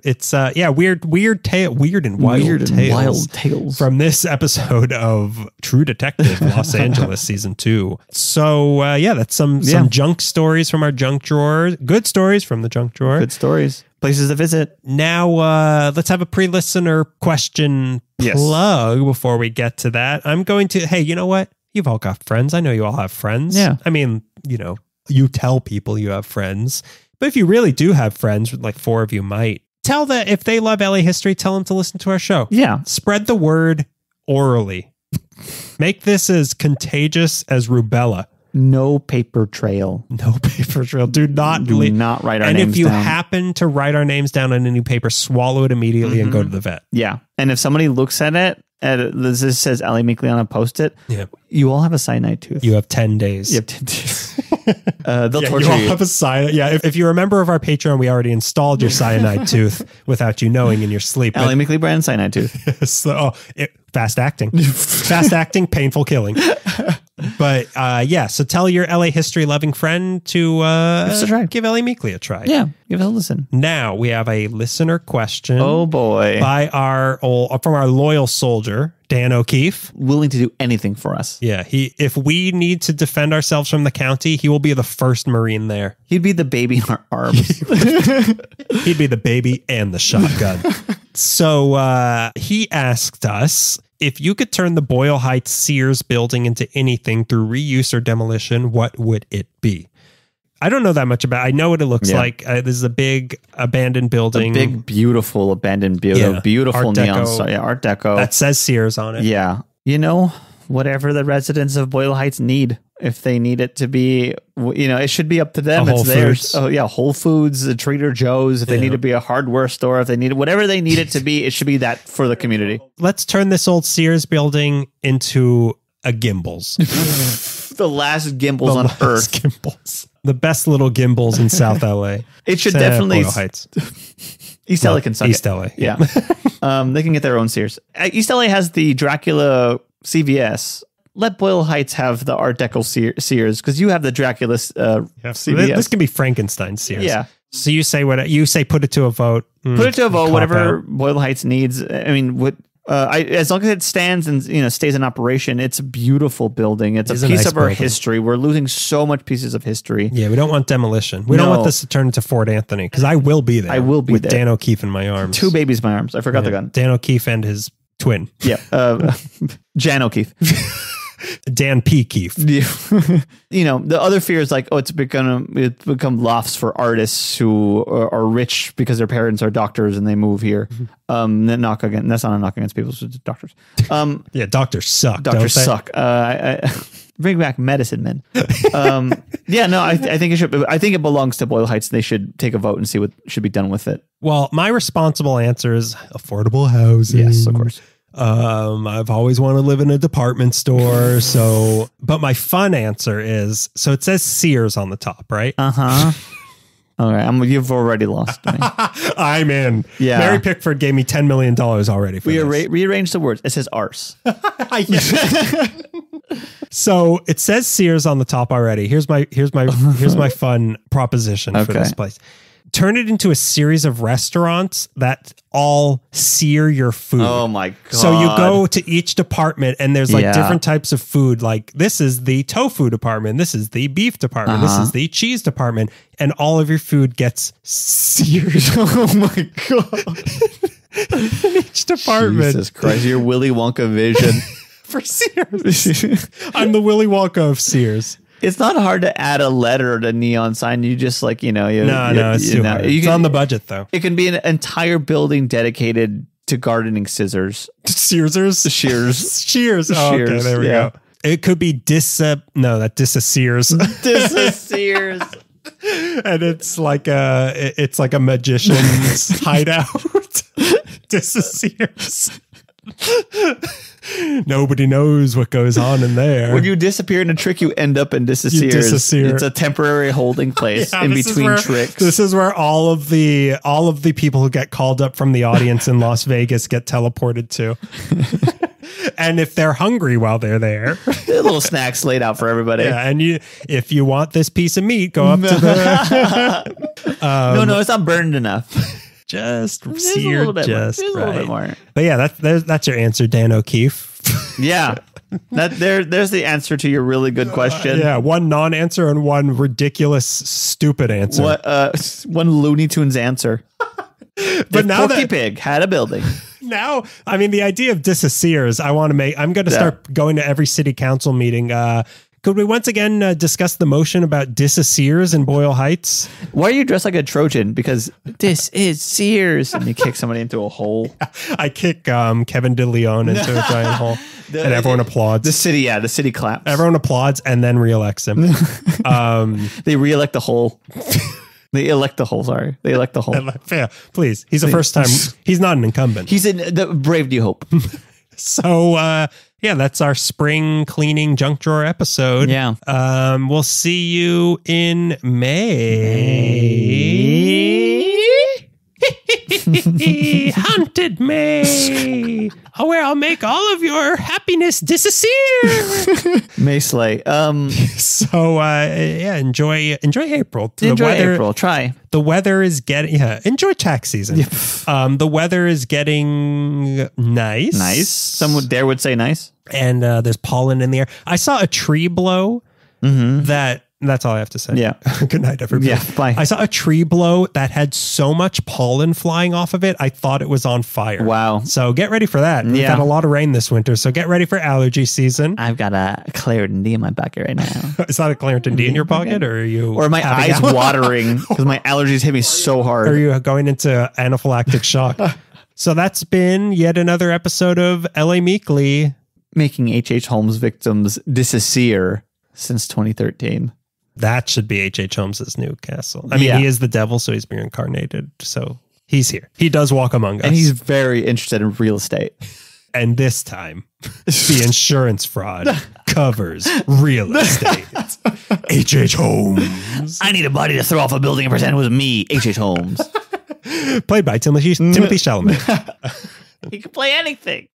Speaker 6: It's weird and wild tales from this episode of True Detective Los Angeles season 2. So that's some junk stories from our junk drawer. Good stories from the junk drawer.
Speaker 7: Good stories. Places to visit.
Speaker 6: Now let's have a pre-listener question plug before we get to that. I'm going to, hey, you know what? You've all got friends. I know you all have friends.
Speaker 7: Yeah.
Speaker 6: I mean, you tell people you have friends. But if you really do have friends, like 4 of you might, tell that if they love LA history, tell them to listen to our show.
Speaker 7: Yeah.
Speaker 6: Spread the word orally. Make this as contagious as rubella.
Speaker 7: No paper trail.
Speaker 6: No paper trail. Do not
Speaker 7: write our names down.
Speaker 6: And if you happen to write our names down on any paper, swallow it immediately and go to the vet.
Speaker 7: Yeah. And if somebody looks at it, this says Ellie Meekly on a post-it, you all have a cyanide tooth.
Speaker 6: You have 10 days.
Speaker 7: You have 10 days. They'll torture
Speaker 6: you all
Speaker 7: you.
Speaker 6: have a cyanide. Yeah, if you're a member of our Patreon, we already installed your cyanide tooth without you knowing in your sleep.
Speaker 7: Ellie Meekly brand cyanide tooth.
Speaker 6: Fast acting. Fast acting, painful killing. But so tell your LA history loving friend to give Ellie Meekly a try.
Speaker 7: Yeah, give it a listen.
Speaker 6: Now we have a listener question.
Speaker 7: Oh boy.
Speaker 6: By from our loyal soldier, Dan O'Keefe.
Speaker 7: Willing to do anything for us.
Speaker 6: Yeah, if we need to defend ourselves from the county, he will be the first Marine there.
Speaker 7: He'd be the baby in our arms.
Speaker 6: He'd be the baby and the shotgun. So he asked us, if you could turn the Boyle Heights Sears building into anything through reuse or demolition, what would it be? I don't know that much about it. I know what it looks like. This is a big abandoned building.
Speaker 7: A big, beautiful abandoned building. Beautiful
Speaker 6: Art
Speaker 7: neon.
Speaker 6: Deco.
Speaker 7: Art Deco.
Speaker 6: That says Sears on it.
Speaker 7: Yeah. Whatever the residents of Boyle Heights need. If they need it to be, it should be up to them. It's theirs. Oh yeah, Whole Foods, Trader Joe's. If they need to be a hardware store, if they need whatever they need it to be, it should be that for the community.
Speaker 6: Let's turn this old Sears building into a Gimbals.
Speaker 7: The last Gimbals on Earth.
Speaker 6: Gimbals. The best little Gimbals in South LA.
Speaker 7: It should definitely
Speaker 6: Boyle Heights.
Speaker 7: East LA can suck
Speaker 6: East
Speaker 7: it.
Speaker 6: LA.
Speaker 7: Yeah. They can get their own Sears. East LA has the Dracula CVS. Let Boyle Heights have the Art Deco Sears, because you have the Dracula CVS.
Speaker 6: This can be Frankenstein Sears.
Speaker 7: Yeah.
Speaker 6: So you say put it to a vote.
Speaker 7: Put it to a vote, whatever Boyle Heights needs. I mean, as long as it stands and stays in operation, it's a beautiful building. It's a piece of our history. We're losing so much pieces of history.
Speaker 6: Yeah, we don't want demolition. We don't want this to turn into Fort Anthony, because I will be there.
Speaker 7: I will be
Speaker 6: with
Speaker 7: there.
Speaker 6: Dan O'Keefe in my arms.
Speaker 7: 2 babies in my arms. I forgot the gun.
Speaker 6: Dan O'Keefe and his twin.
Speaker 7: Yeah. Jan O'Keefe.
Speaker 6: Dan P. Keefe.
Speaker 7: The other fear is like, it's become lofts for artists who are rich because their parents are doctors and they move here. That's not a knock against people, it's doctors.
Speaker 6: Yeah, doctors suck.
Speaker 7: Doctors suck. Bring back medicine men. I think it should. I think it belongs to Boyle Heights. They should take a vote and see what should be done with it.
Speaker 6: Well, my responsible answer is affordable housing.
Speaker 7: Yes, of course.
Speaker 6: I've always wanted to live in a department store. But my fun answer is, so it says Sears on the top, right?
Speaker 7: Uh-huh. All right. You've already lost me.
Speaker 6: I'm in.
Speaker 7: Yeah.
Speaker 6: Mary Pickford gave me $10 million already for this.
Speaker 7: Rearrange the words. It says arse.
Speaker 6: So it says Sears on the top already. Here's my fun proposition for this place. Turn it into a series of restaurants that all sear your food.
Speaker 7: Oh my God.
Speaker 6: So you go to each department and there's different types of food. Like, this is the tofu department. This is the beef department. This is the cheese department. And all of your food gets seared.
Speaker 7: Oh my God.
Speaker 6: In each department.
Speaker 7: Jesus Christ. Your Willy Wonka vision.
Speaker 6: For Sears. I'm the Willy Wonka of Sears.
Speaker 7: It's not hard to add a letter or a neon sign. You just it's
Speaker 6: too hard. It's on the budget, though.
Speaker 7: It can be an entire building dedicated to gardening scissors.
Speaker 6: Shears.
Speaker 7: Shears.
Speaker 6: Shears. Oh, okay, there we go. It could be Sears.
Speaker 7: Sears.
Speaker 6: And it's like a magician's hideout. Sears. Nobody knows what goes on in there.
Speaker 7: When you disappear in a trick, you end up in Sears. It's a temporary holding place in between tricks.
Speaker 6: This is where all of the people who get called up from the audience in Las Vegas get teleported to. And if they're hungry while they're there,
Speaker 7: little snacks laid out for everybody.
Speaker 6: Yeah, and if you want this piece of meat, go up to the.
Speaker 7: No, it's not burned enough.
Speaker 6: Just seared, just
Speaker 7: a little bit more.
Speaker 6: But yeah, that's your answer, Dan O'Keefe.
Speaker 7: Yeah, there's the answer to your really good question.
Speaker 6: Yeah, one non-answer and one ridiculous, stupid answer.
Speaker 7: One Looney Tunes answer.
Speaker 6: But now
Speaker 7: Porky Pig had a building.
Speaker 6: Now, I mean, the idea of Sears, I'm going to start going to every city council meeting. Could we once again discuss the motion about Sears in Boyle Heights?
Speaker 7: Why are you dressed like a Trojan? Because this is Sears. And you kick somebody into a hole.
Speaker 6: I kick Kevin DeLeon into a giant hole. And everyone applauds.
Speaker 7: The city claps.
Speaker 6: Everyone applauds and then reelects him.
Speaker 7: They reelect the hole. They elect the hole, sorry. They elect the hole.
Speaker 6: Yeah, please. He's a first time. He's not an incumbent.
Speaker 7: He's in the Brave New Hope.
Speaker 6: So, yeah, that's our spring cleaning junk drawer episode.
Speaker 7: Yeah.
Speaker 6: We'll see you in May. Haunted May, where I'll make all of your happiness disappear.
Speaker 7: May Slay.
Speaker 6: So yeah, enjoy April.
Speaker 7: April. Try.
Speaker 6: The weather is getting enjoy tax season. The weather is getting nice.
Speaker 7: Some would would say nice.
Speaker 6: And there's pollen in the air. I saw a tree blow that's all I have to say.
Speaker 7: Yeah.
Speaker 6: Good night, everybody.
Speaker 7: Yeah, bye.
Speaker 6: I saw a tree blow that had so much pollen flying off of it, I thought it was on fire.
Speaker 7: Wow.
Speaker 6: So get ready for that. We've had a lot of rain this winter, so get ready for allergy season.
Speaker 7: I've got a Claritin D in my pocket right now.
Speaker 6: Is that a Claritin D in your pocket, or are you?
Speaker 7: Or my eyes watering because my allergies hit me so hard.
Speaker 6: Or are you going into anaphylactic shock? So that's been yet another episode of LA Meekly.
Speaker 7: Making H.H. Holmes victims disappear since 2013.
Speaker 6: That should be H.H. Holmes's new castle. I mean, he is the devil, so he's reincarnated. So he's here. He does walk among us.
Speaker 7: And he's very interested in real estate.
Speaker 6: And this time, the insurance fraud covers real estate. H.H. Holmes.
Speaker 7: I need a body to throw off a building and pretend it was me, H.H. Holmes.
Speaker 6: Played by Timothy Chalamet.
Speaker 7: He can play anything.